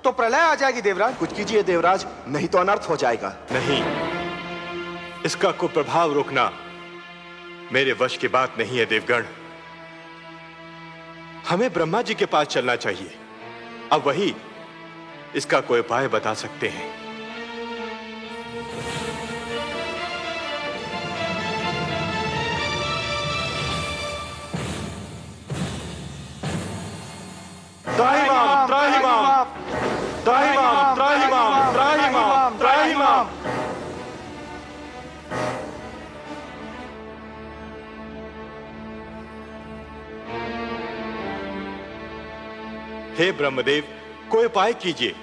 तो प्रलय आ जाएगी देवराज। कुछ कीजिए देवराज, नहीं तो अनर्थ हो जाएगा। नहीं, इसका कुप्रभाव रोकना मेरे वश की बात नहीं है देवगण। हमें ब्रह्मा जी के पास चलना चाहिए, अब वही इसका कोई उपाय बता सकते हैं। त्राहिमाम, त्राहिमाम, त्राहिमाम, त्राहिमाम, त्राहिमाम, त्राहिमाम। हे ब्रह्मदेव, कोई उपाय कीजिए,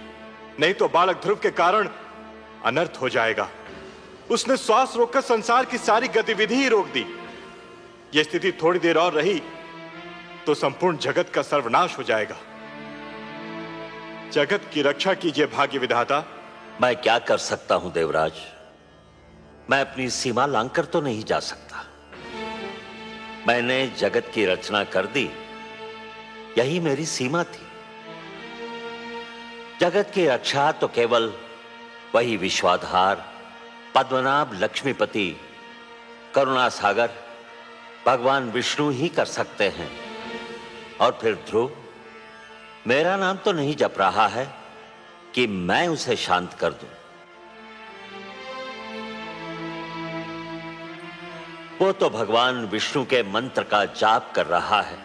नहीं तो बालक ध्रुव के कारण अनर्थ हो जाएगा। उसने श्वास रोककर संसार की सारी गतिविधि ही रोक दी। यह स्थिति थोड़ी देर और रही तो संपूर्ण जगत का सर्वनाश हो जाएगा। जगत की रक्षा कीजिए भाग्य विधाता। मैं क्या कर सकता हूं देवराज? मैं अपनी सीमा लांघकर तो नहीं जा सकता। मैंने जगत की रचना कर दी, यही मेरी सीमा थी। जगत की रक्षा तो केवल वही विश्वाधार, पद्मनाभ, लक्ष्मीपति, करुणा सागर भगवान विष्णु ही कर सकते हैं। और फिर ध्रुव मेरा नाम तो नहीं जप रहा है कि मैं उसे शांत कर दूं। वो तो भगवान विष्णु के मंत्र का जाप कर रहा है।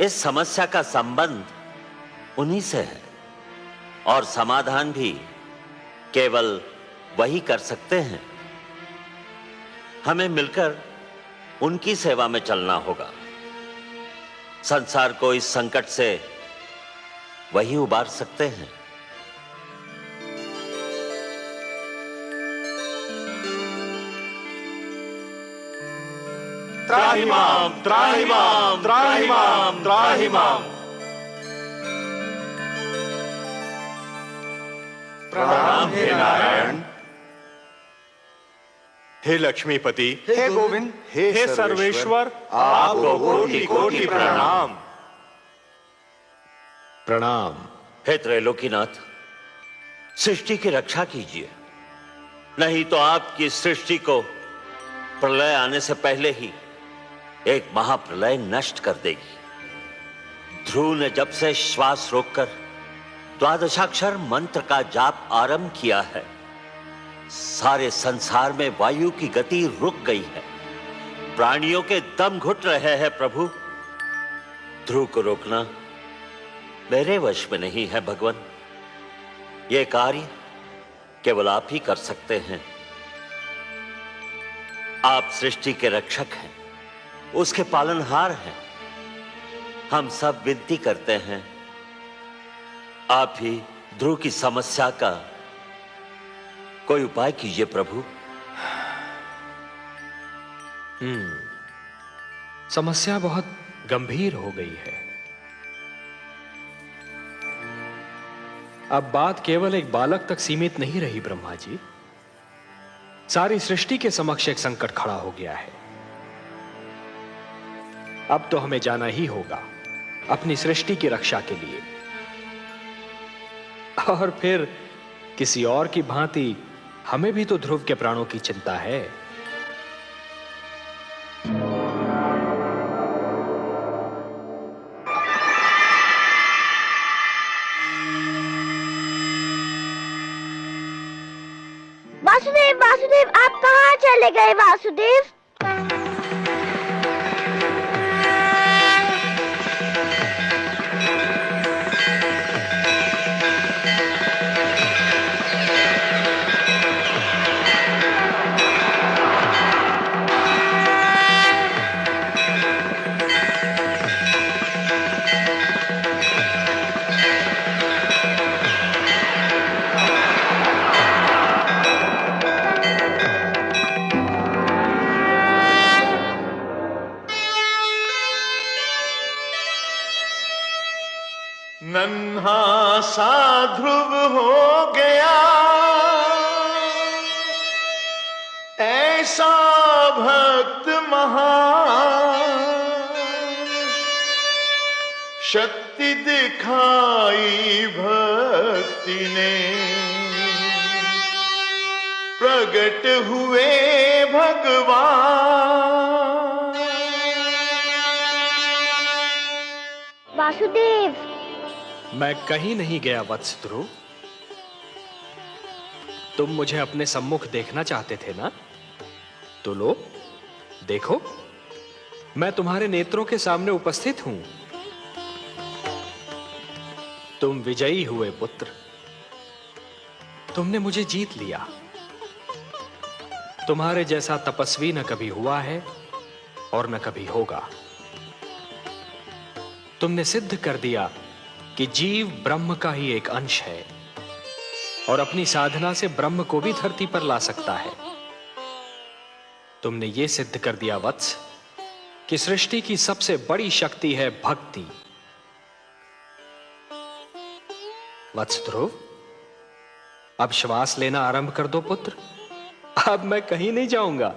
इस समस्या का संबंध उन्हीं से है। और समाधान भी केवल वही कर सकते हैं। हमें मिलकर उनकी सेवा में चलना होगा। संसार को इस संकट से वही उबार सकते हैं। त्राहिमाम त्राहिमाम त्राहिमाम त्राहिमाम। प्रणाम हे नारायण, हे लक्ष्मीपति, हे गोविंद, हे सर्वेश्वर, आपको कोटि कोटि प्रणाम। प्रणाम। हे त्रैलोकीनाथ, सृष्टि की रक्षा कीजिए, नहीं तो आपकी सृष्टि को प्रलय आने से पहले ही एक महाप्रलय नष्ट कर देगी। ध्रुव ने जब से श्वास रोककर द्वादशाक्षर मंत्र का जाप आरंभ किया है, सारे संसार में वायु की गति रुक गई है, प्राणियों के दम घुट रहे हैं। प्रभु, ध्रुव को रोकना मेरे वश में नहीं है भगवान। यह कार्य केवल आप ही कर सकते हैं। आप सृष्टि के रक्षक हैं, उसके पालनहार हैं। हम सब विनती करते हैं, आप ही ध्रुव की समस्या का कोई उपाय कीजिए प्रभु। समस्या बहुत गंभीर हो गई है। अब बात केवल एक बालक तक सीमित नहीं रही ब्रह्मा जी, सारी सृष्टि के समक्ष एक संकट खड़ा हो गया है। अब तो हमें जाना ही होगा अपनी सृष्टि की रक्षा के लिए, और फिर किसी और की भांति हमें भी तो ध्रुव के प्राणों की चिंता है। वासुदेव, वासुदेव, आप कहाँ चले गए वासुदेव? नन्हा सा ध्रुव हो गया, ऐसा भक्त महान, शक्ति दिखाई भक्ति ने, प्रगट हुए भगवान। वासुदेव, मैं कहीं नहीं गया वत्स ध्रुव। तुम मुझे अपने सम्मुख देखना चाहते थे ना, तो लो देखो, मैं तुम्हारे नेत्रों के सामने उपस्थित हूं। तुम विजयी हुए पुत्र, तुमने मुझे जीत लिया। तुम्हारे जैसा तपस्वी न कभी हुआ है और न कभी होगा। तुमने सिद्ध कर दिया कि जीव ब्रह्म का ही एक अंश है और अपनी साधना से ब्रह्म को भी धरती पर ला सकता है। तुमने यह सिद्ध कर दिया वत्स कि सृष्टि की सबसे बड़ी शक्ति है भक्ति। वत्स ध्रुव, अब श्वास लेना आरंभ कर दो पुत्र। अब मैं कहीं नहीं जाऊंगा।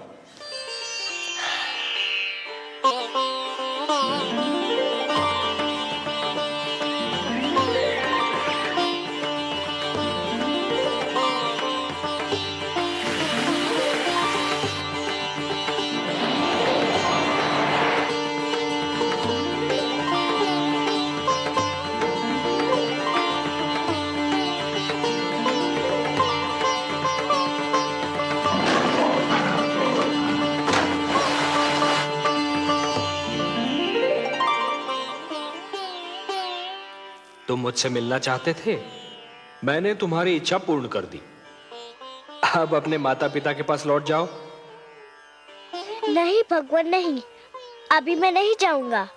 तुम मुझसे मिलना चाहते थे, मैंने तुम्हारी इच्छा पूर्ण कर दी। अब अपने माता पिता के पास लौट जाओ। नहीं भगवान नहीं, अभी मैं नहीं जाऊंगा।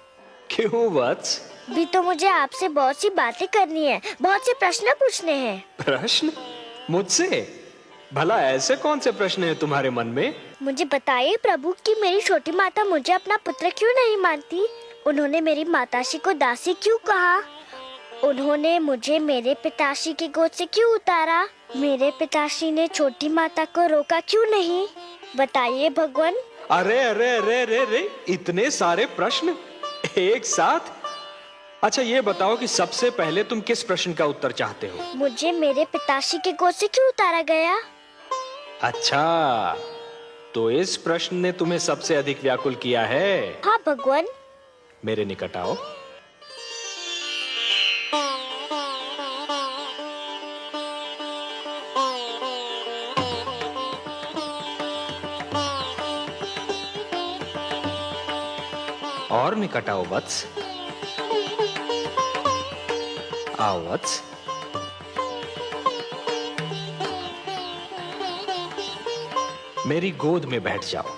क्यों वत्स? भी तो मुझे आपसे बहुत सी बातें करनी है, बहुत से प्रश्न पूछने हैं। प्रश्न? मुझसे? भला ऐसे कौन से प्रश्न हैं तुम्हारे मन में? मुझे बताइए प्रभु कि मेरी छोटी माता मुझे अपना पुत्र क्यों नहीं मानती? उन्होंने मेरी माताश्री को दासी क्यों कहा? उन्होंने मुझे मेरे पिताश्री की गोद से क्यों उतारा? मेरे पिताश्री ने छोटी माता को रोका क्यों नहीं? बताइए भगवान। अरे अरे अरे अरे अरे, इतने सारे प्रश्न एक साथ? अच्छा ये बताओ कि सबसे पहले तुम किस प्रश्न का उत्तर चाहते हो? मुझे मेरे पिताश्री की गोद से क्यों उतारा गया? अच्छा, तो इस प्रश्न ने तुम्हें सबसे अधिक व्याकुल किया है? हाँ भगवान। मेरे निकट आओ। और निकट आओ वत्स। आओ वत्स। मेरी गोद में बैठ जाओ।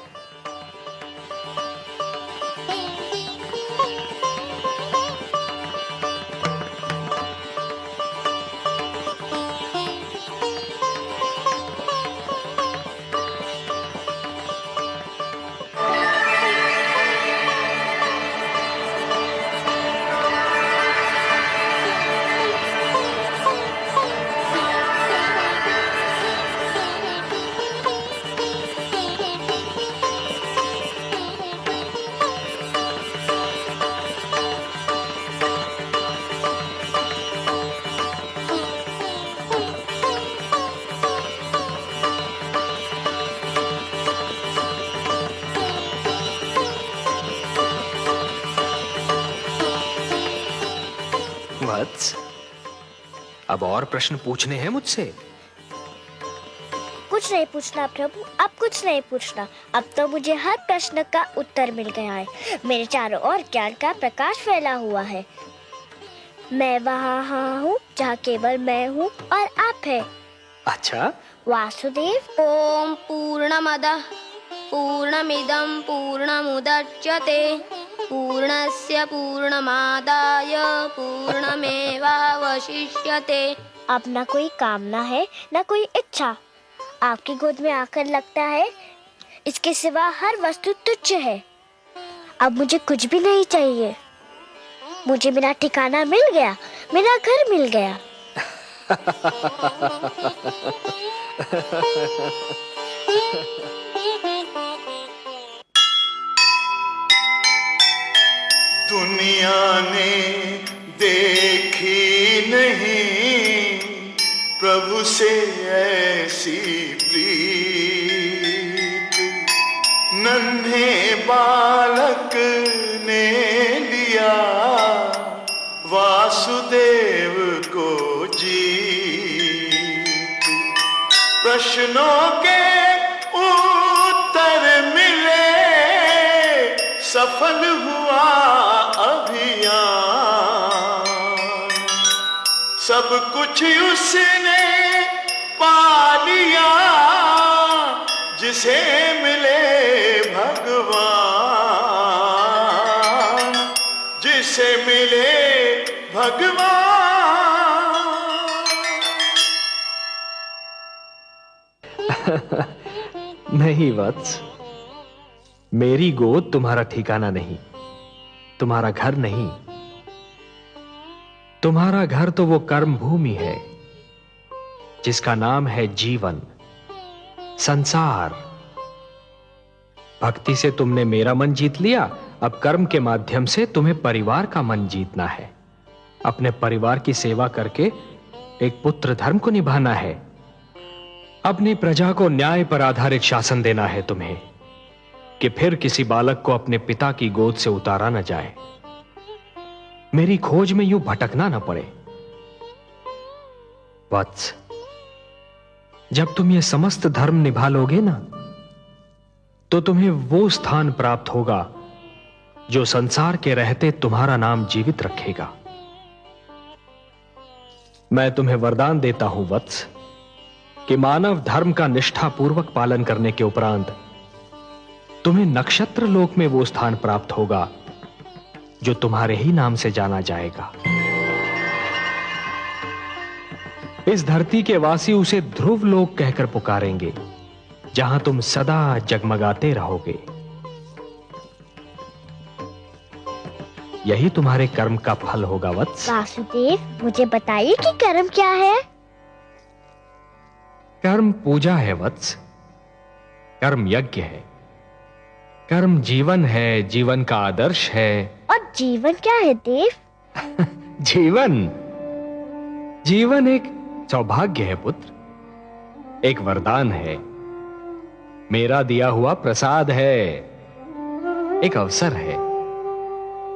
वत्स, अब और प्रश्न पूछने हैं मुझसे? कुछ नहीं पूछना प्रभु, अब कुछ नहीं पूछना। अब तो मुझे हर प्रश्न का उत्तर मिल गया है। मेरे चारों ओर ज्ञान का प्रकाश फैला हुआ है। मैं वहाँ हूँ जहाँ केवल मैं हूँ और आप है। अच्छा वासुदेव। ओम पूर्णमदः पूर्णमिदं पूर्णमुदच्यते पूर्णस्य पूर्णमादाय पूर्णमेवावशिष्यते। अब ना कोई कामना है ना कोई इच्छा। आपकी गोद में आकर लगता है इसके सिवा हर वस्तु तुच्छ है। अब मुझे कुछ भी नहीं चाहिए। मुझे मेरा ठिकाना मिल गया, मेरा घर मिल गया। दुनिया ने देखी नहीं प्रभु से ऐसी प्रीत। नन्हे बालक ने लिया वासुदेव को जीत। प्रश्नों के उत्तर मिले, सफल हुआ अभियान। सब कुछ उसने पा लिया जिसे मिले भगवान, जिसे मिले भगवान। नहीं वत्स, मेरी गोद तुम्हारा ठिकाना नहीं, तुम्हारा घर नहीं। तुम्हारा घर तो वो कर्म भूमि है जिसका नाम है जीवन, संसार। भक्ति से तुमने मेरा मन जीत लिया, अब कर्म के माध्यम से तुम्हें परिवार का मन जीतना है। अपने परिवार की सेवा करके एक पुत्र धर्म को निभाना है। अपनी प्रजा को न्याय पर आधारित शासन देना है तुम्हें, कि फिर किसी बालक को अपने पिता की गोद से उतारा न जाए, मेरी खोज में यूं भटकना न पड़े। वत्स, जब तुम ये समस्त धर्म निभा लोगे ना, तो तुम्हें वो स्थान प्राप्त होगा जो संसार के रहते तुम्हारा नाम जीवित रखेगा। मैं तुम्हें वरदान देता हूं वत्स कि मानव धर्म का निष्ठापूर्वक पालन करने के उपरांत तुम्हें नक्षत्र लोक में वो स्थान प्राप्त होगा जो तुम्हारे ही नाम से जाना जाएगा। इस धरती के वासी उसे ध्रुव लोक कहकर पुकारेंगे, जहां तुम सदा जगमगाते रहोगे। यही तुम्हारे कर्म का फल होगा वत्स। वासुदेव, मुझे बताइए कि कर्म क्या है? कर्म पूजा है वत्स, कर्म यज्ञ है, कर्म जीवन है, जीवन का आदर्श है। और जीवन क्या है देव? जीवन एक सौभाग्य है पुत्र, एक वरदान है, मेरा दिया हुआ प्रसाद है, एक अवसर है,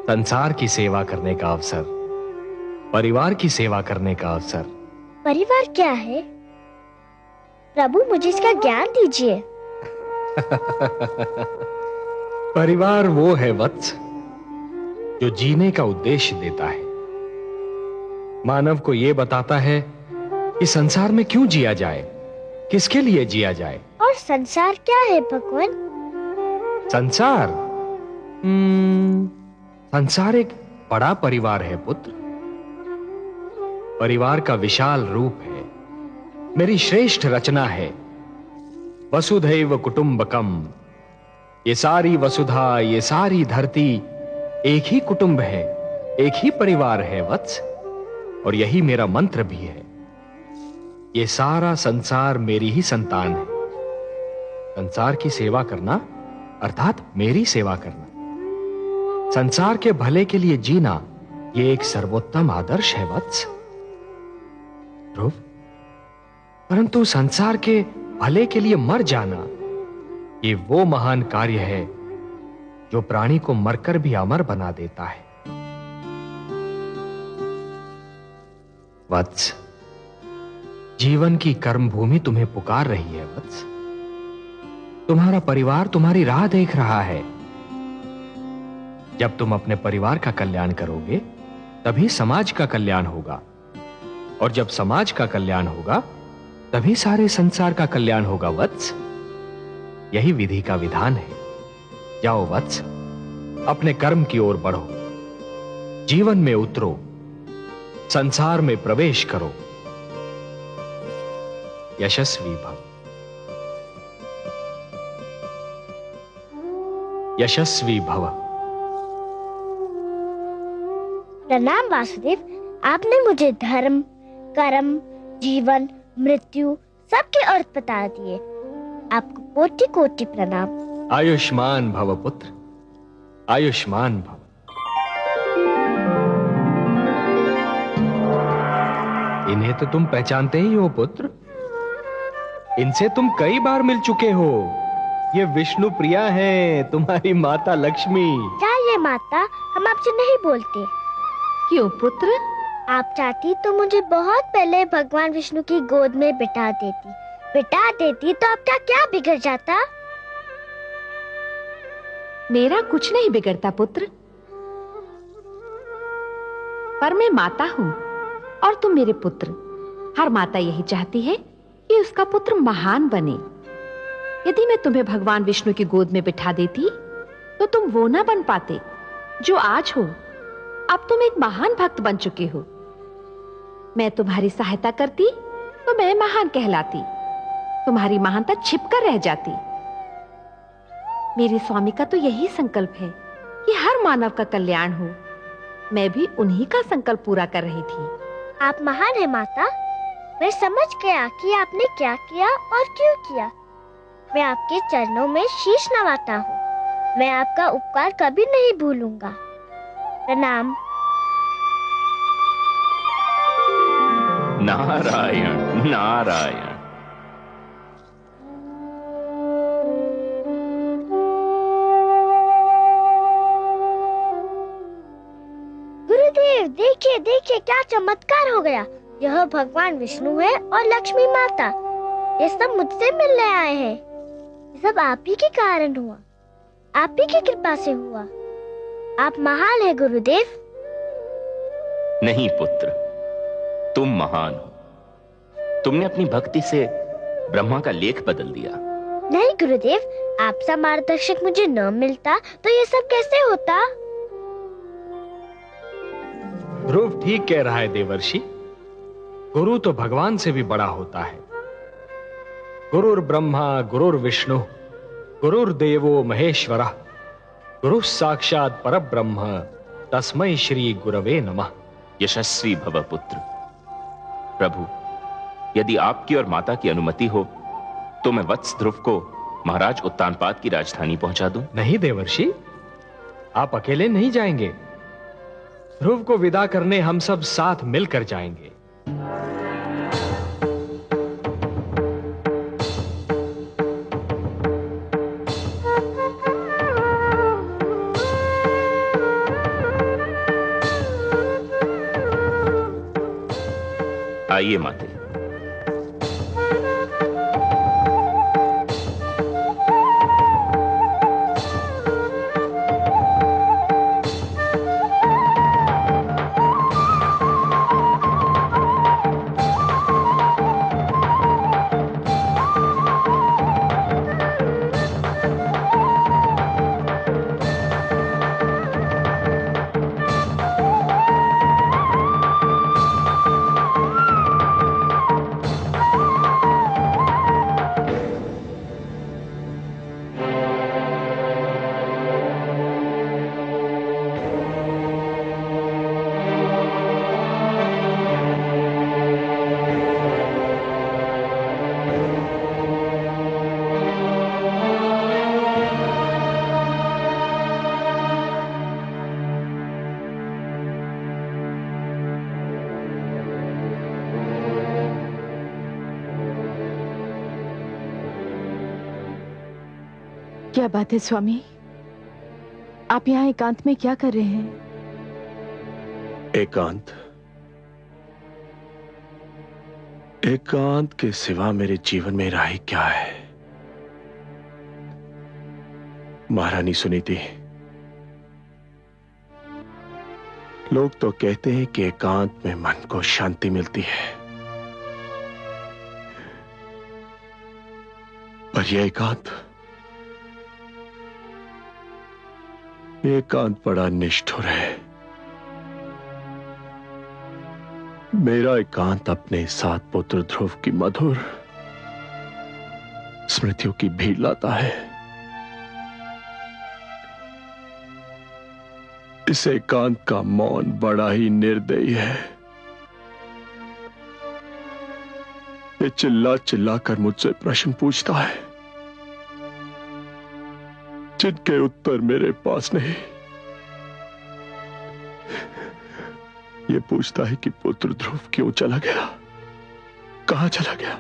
संसार की सेवा करने का अवसर, परिवार की सेवा करने का अवसर। परिवार क्या है? प्रभु, मुझे इसका ज्ञान दीजिए। परिवार वो है वत्स जो जीने का उद्देश्य देता है, मानव को यह बताता है कि संसार में क्यों जिया जाए, किसके लिए जिया जाए। और संसार क्या है भगवान? संसार संसार एक बड़ा परिवार है पुत्र, परिवार का विशाल रूप है, मेरी श्रेष्ठ रचना है। वसुधैव कुटुंबकम, ये सारी वसुधा, ये सारी धरती एक ही कुटुंब है, एक ही परिवार है वत्स, और यही मेरा मंत्र भी है। ये सारा संसार मेरी ही संतान है। संसार की सेवा करना अर्थात मेरी सेवा करना, संसार के भले के लिए जीना, ये एक सर्वोत्तम आदर्श है वत्स। ध्रुव, परंतु संसार के भले के लिए मर जाना, ये वो महान कार्य है जो प्राणी को मरकर भी अमर बना देता है। वत्स, जीवन की कर्म भूमि तुम्हें पुकार रही है वत्स। तुम्हारा परिवार तुम्हारी राह देख रहा है। जब तुम अपने परिवार का कल्याण करोगे, तभी समाज का कल्याण होगा, और जब समाज का कल्याण होगा, तभी सारे संसार का कल्याण होगा वत्स। यही विधि का विधान है। जाओ वत्स, अपने कर्म की ओर बढ़ो, जीवन में उतरो, संसार में प्रवेश करो। यशस्वी भव, यशस्वी भव। प्रणाम वासुदेव, आपने मुझे धर्म, कर्म, जीवन, मृत्यु सबके अर्थ बता दिए। आपको कोटि कोटि प्रणाम। आयुष्मान भव पुत्र, आयुष्मान भव। इन्हें तो तुम पहचानते ही हो पुत्र, इनसे तुम कई बार मिल चुके हो। ये विष्णु प्रिया हैं, तुम्हारी माता लक्ष्मी। क्या ये माता? हम आपसे नहीं बोलते। क्यों पुत्र? आप चाहती तो मुझे बहुत पहले भगवान विष्णु की गोद में बिठा देती तो आपका क्या बिगड़ जाता? मेरा कुछ नहीं बिगड़ता पुत्र, पर मैं माता हूँ और तुम मेरे पुत्र। हर माता यही चाहती है कि उसका पुत्र महान बने। यदि मैं तुम्हें भगवान विष्णु की गोद में बिठा देती तो तुम वो ना बन पाते जो आज हो। अब तुम एक महान भक्त बन चुके हो। मैं तुम्हारी सहायता करती तो मैं महान कहलाती, तुम्हारी महानता छिपकर रह जाती। मेरे स्वामी का तो यही संकल्प है कि हर मानव का कल्याण हो। मैं भी उन्हीं का संकल्प पूरा कर रही थी। आप महान है माता। मैं समझ गया कि आपने क्या किया और क्यों किया। मैं आपके चरणों में शीश नवाता हूँ। मैं आपका उपकार कभी नहीं भूलूंगा। प्रणाम। नारायण नारायण। गुरुदेव, देखिए देखिए क्या चमत्कार हो गया। यह भगवान विष्णु है और लक्ष्मी माता। ये सब मुझसे मिलने आए हैं। ये सब आप ही के कारण हुआ, आप ही की कृपा से हुआ। आप महान है गुरुदेव। नहीं पुत्र, तुम महान हो। तुमने अपनी भक्ति से ब्रह्मा का लेख बदल दिया। नहीं गुरुदेव, आपसा मार्गदर्शक मुझे न मिलता तो ये सब कैसे होता? ध्रुव ठीक कह रहा है देवर्षि। गुरु तो भगवान से भी बड़ा होता है। गुरुर ब्रह्मा गुरुर विष्णु गुरुर्देवो महेश्वरः गुरु साक्षात परब्रह्म तस्मै श्री गुरवे नमः। यशस्वी भव पुत्र। प्रभु, यदि आपकी और माता की अनुमति हो तो मैं वत्स ध्रुव को महाराज उत्तानपाद की राजधानी पहुंचा दूं। नहीं देवर्षि, आप अकेले नहीं जाएंगे। ध्रुव को विदा करने हम सब साथ मिलकर जाएंगे। आइए माते। क्या बात है स्वामी, आप यहाँ एकांत में क्या कर रहे हैं? एकांत के सिवा मेरे जीवन में राही क्या है? महारानी सुनीति, लोग तो कहते हैं कि एकांत में मन को शांति मिलती है, पर यह एकांत बड़ा निष्ठुर है। मेरा एकांत अपने साथ पुत्र ध्रुव की मधुर स्मृतियों की भीड़ लाता है। इस एकांत का मौन बड़ा ही निर्दयी है। ये चिल्ला चिल्ला कर मुझसे प्रश्न पूछता है जिनके उत्तर मेरे पास नहीं। ये पूछता है कि पुत्र ध्रुव क्यों चला गया, कहां चला गया।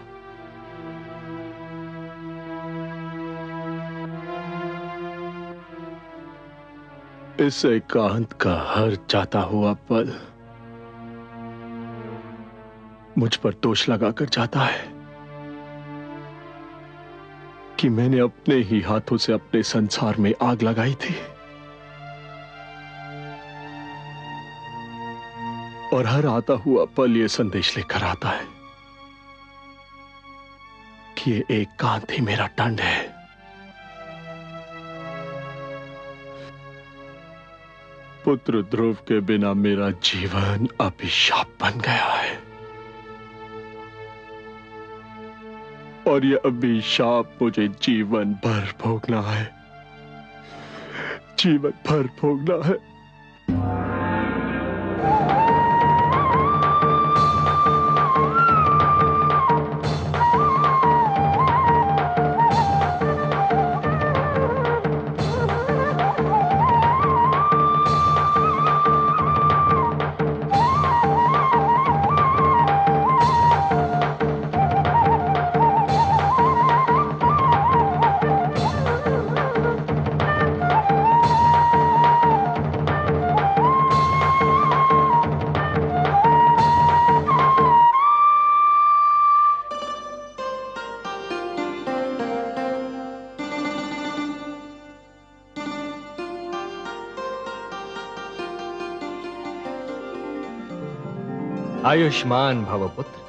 इस एकांत का हर जाता हुआ पल मुझ पर दोष लगाकर जाता है कि मैंने अपने ही हाथों से अपने संसार में आग लगाई थी, और हर आता हुआ पल ये संदेश लेकर आता है कि ये एकांत ही मेरा दंड है। पुत्र ध्रुव के बिना मेरा जीवन अभिशाप बन गया है, और यह अभिशाप मुझे जीवन भर भोगना है, जीवन भर भोगना है। आयुष्मान भव पुत्र।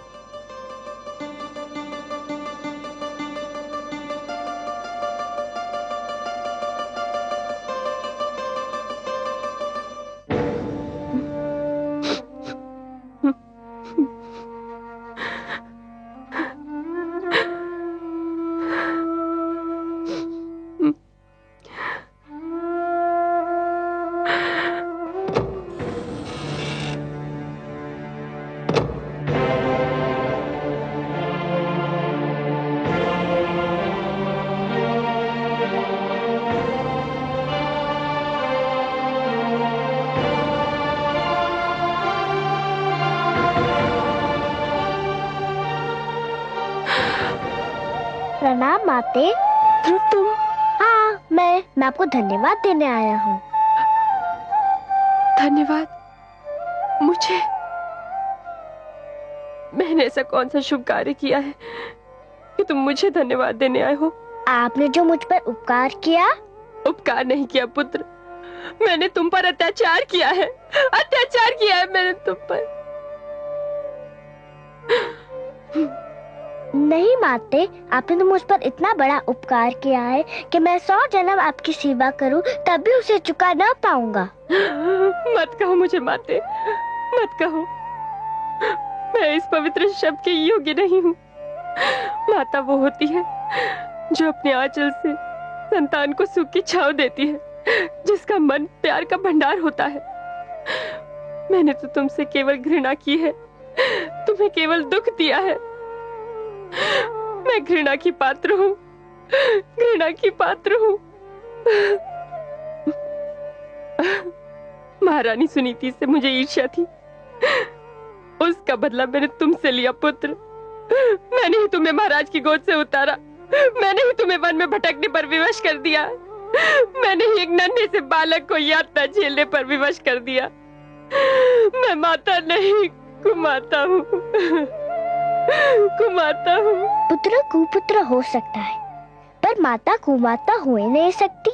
प्रणाम माते। ध्रुव तुम? हाँ, मैं आपको धन्यवाद देने आया हूँ। धन्यवाद? मुझे? मैंने ऐसा कौन सा शुभ कार्य किया है कि तुम मुझे धन्यवाद देने आए हो? आपने जो मुझ पर उपकार किया। उपकार नहीं किया पुत्र, मैंने तुम पर अत्याचार किया है। अत्याचार किया है मैंने तुम पर। नहीं माते, आपने तो मुझ पर इतना बड़ा उपकार किया है कि मैं 100 जन्म आपकी सेवा करूं तब भी उसे चुका ना पाऊंगा। मत कहो मुझे माते, मत कहो। मैं इस पवित्र शब्द के योग्य नहीं हूँ। माता वो होती है जो अपने आंचल से संतान को सुख की छांव देती है, जिसका मन प्यार का भंडार होता है। मैंने तो तुमसे केवल घृणा की है, तुम्हें केवल दुख दिया है। मैं घृणा की पात्र हूँ, घृणा की पात्र हूँ। महारानी सुनीति से मुझे ईर्ष्या थी, उसका बदला मैंने तुमसे लिया पुत्र। मैंने ही तुम्हें महाराज की गोद से उतारा, मैंने ही तुम्हें वन में भटकने पर विवश कर दिया, मैंने ही एक नन्हे से बालक को यातना झेलने पर विवश कर दिया। मैं माता नहीं, कुमाता हूँ, कुमाता हूँ। पुत्र कुपुत्र हो सकता है, पर माता कुमाता हो ही नहीं सकती।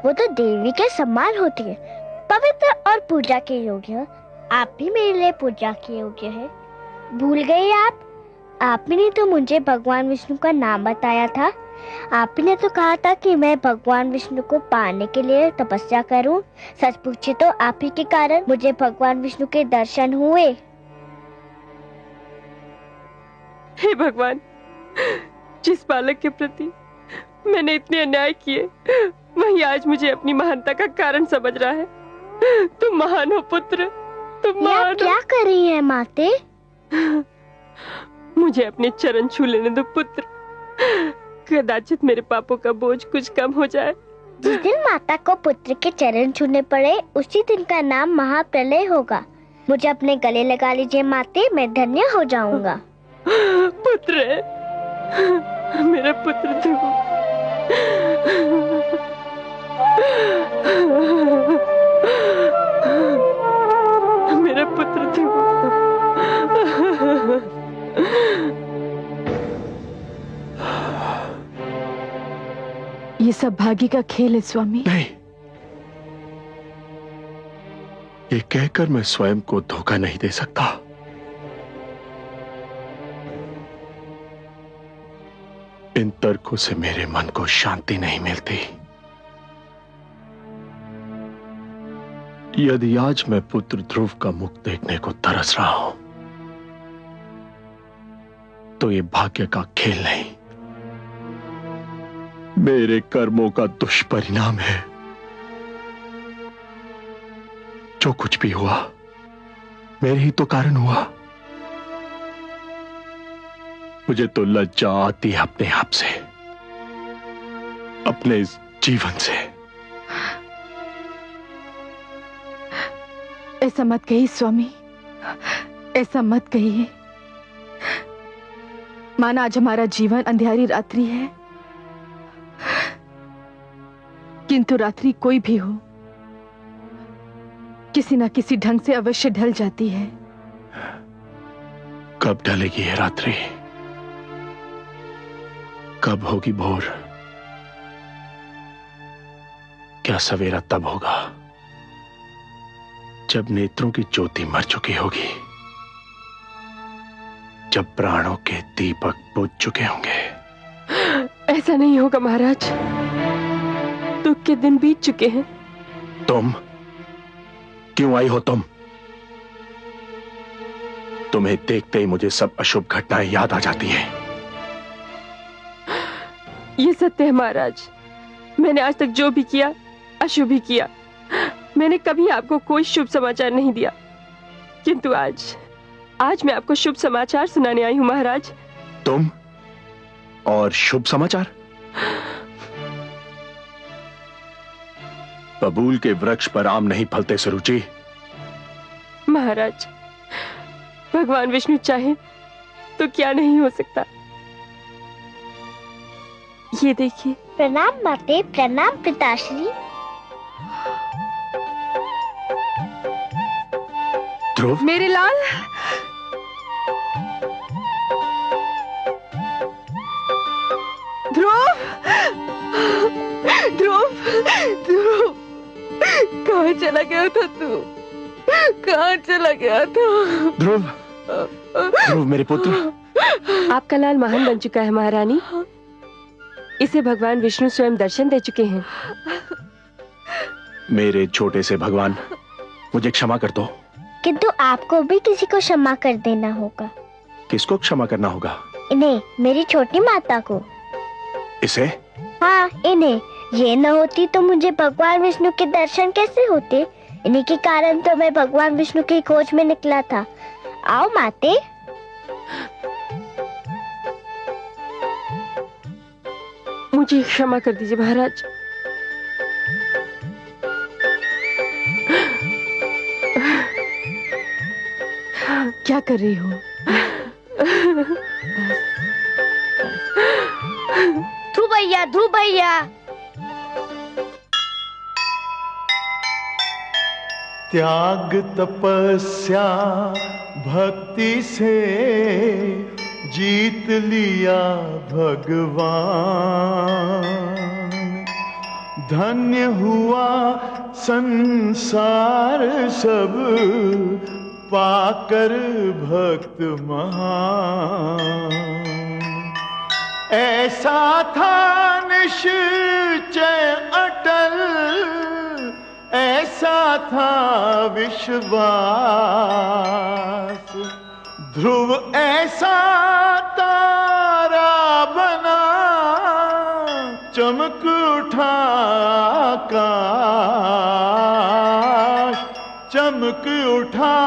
वो तो देवी के समान होती है, पवित्र और पूजा के योग्य। आप भी मेरे लिए पूजा के योग्य है। भूल गए आप? आपने तो मुझे भगवान विष्णु का नाम बताया था। आपने तो कहा था कि मैं भगवान विष्णु को पाने के लिए तपस्या करूं। सच पूछे तो आप ही के कारण मुझे भगवान विष्णु के दर्शन हुए। हे भगवान, जिस बालक के प्रति मैंने इतने अन्याय किए, वही आज मुझे अपनी महानता का कारण समझ रहा है। तुम महान हो पुत्र, तुम महान हो। क्या कर रही है माते? मुझे अपने चरण छू लेने दो पुत्र, कदाचित मेरे पापों का बोझ कुछ कम हो जाए। जिस दिन माता को पुत्र के चरण छूने पड़े, उसी दिन का नाम महाप्रलय होगा। मुझे अपने गले लगा लीजिए माते, मैं धन्य हो जाऊंगा। पुत्र, मेरा पुत्र ध्रुव, मेरा पुत्र ध्रुव। ये सब भाग्य का खेल है स्वामी। नहीं, ये कहकर मैं स्वयं को धोखा नहीं दे सकता। इन तर्कों से मेरे मन को शांति नहीं मिलती। यदि आज मैं पुत्र ध्रुव का मुख देखने को तरस रहा हूं, तो ये भाग्य का खेल नहीं, मेरे कर्मों का दुष्परिणाम है। जो कुछ भी हुआ, मेरे ही तो कारण हुआ। मुझे तो लज्जा आती है अपने आप से, अपने इस जीवन से। ऐसा मत कहिए स्वामी, ऐसा मत कहिए। माना आज हमारा जीवन अंधियारी रात्रि है, किंतु रात्रि कोई भी हो, किसी न किसी ढंग से अवश्य ढल जाती है। कब ढलेगी ये रात्रि? कब होगी भोर? क्या सवेरा तब होगा जब नेत्रों की ज्योति मर चुकी होगी, जब प्राणों के दीपक बुझ चुके होंगे। ऐसा नहीं होगा महाराज, दुख के दिन बीत चुके हैं। तुम क्यों आई हो? तुम्हें देखते ही मुझे सब अशुभ घटनाएं याद आ जाती हैं। ये सत्य है महाराज, मैंने आज तक जो भी किया अशुभ ही किया। मैंने कभी आपको कोई शुभ समाचार नहीं दिया, किंतु आज मैं आपको शुभ समाचार सुनाने आई हूँ महाराज। तुम और शुभ समाचार? बबूल के वृक्ष पर आम नहीं फलते सुरुचि। महाराज, भगवान विष्णु चाहे तो क्या नहीं हो सकता। ये देखिए। प्रणाम माते, प्रणाम पिताश्री। ध्रुव, मेरे लाल। ध्रुव, ध्रुव, ध्रुव, कहाँ चला गया था तू? कहाँ चला गया था? ध्रुव, ध्रुव मेरे पुत्र। आपका लाल महान बन चुका है महारानी। इसे भगवान विष्णु स्वयं दर्शन दे चुके हैं। मेरे छोटे से भगवान, मुझे क्षमा कर दो। किंतु आपको भी किसी को क्षमा कर देना होगा। किसको क्षमा करना होगा? इन्हें, मेरी छोटी माता को। इसे? हाँ, इन्हें। ये न होती तो मुझे भगवान विष्णु के दर्शन कैसे होते? इन्हीं के कारण तो मैं भगवान विष्णु की खोज में निकला था। आओ माते। मुझे क्षमा कर दीजिए महाराज। क्या कर रही हो? ध्रुव भैया, ध्रुव भैया। त्याग तपस्या भक्ति से जीत लिया भगवान। धन्य हुआ संसार सब पाकर भक्त महान। ऐसा था निश्चय अटल, ऐसा था विश्वास। ध्रुव ऐसा तारा बना, चमक उठा आकाश, चमक उठा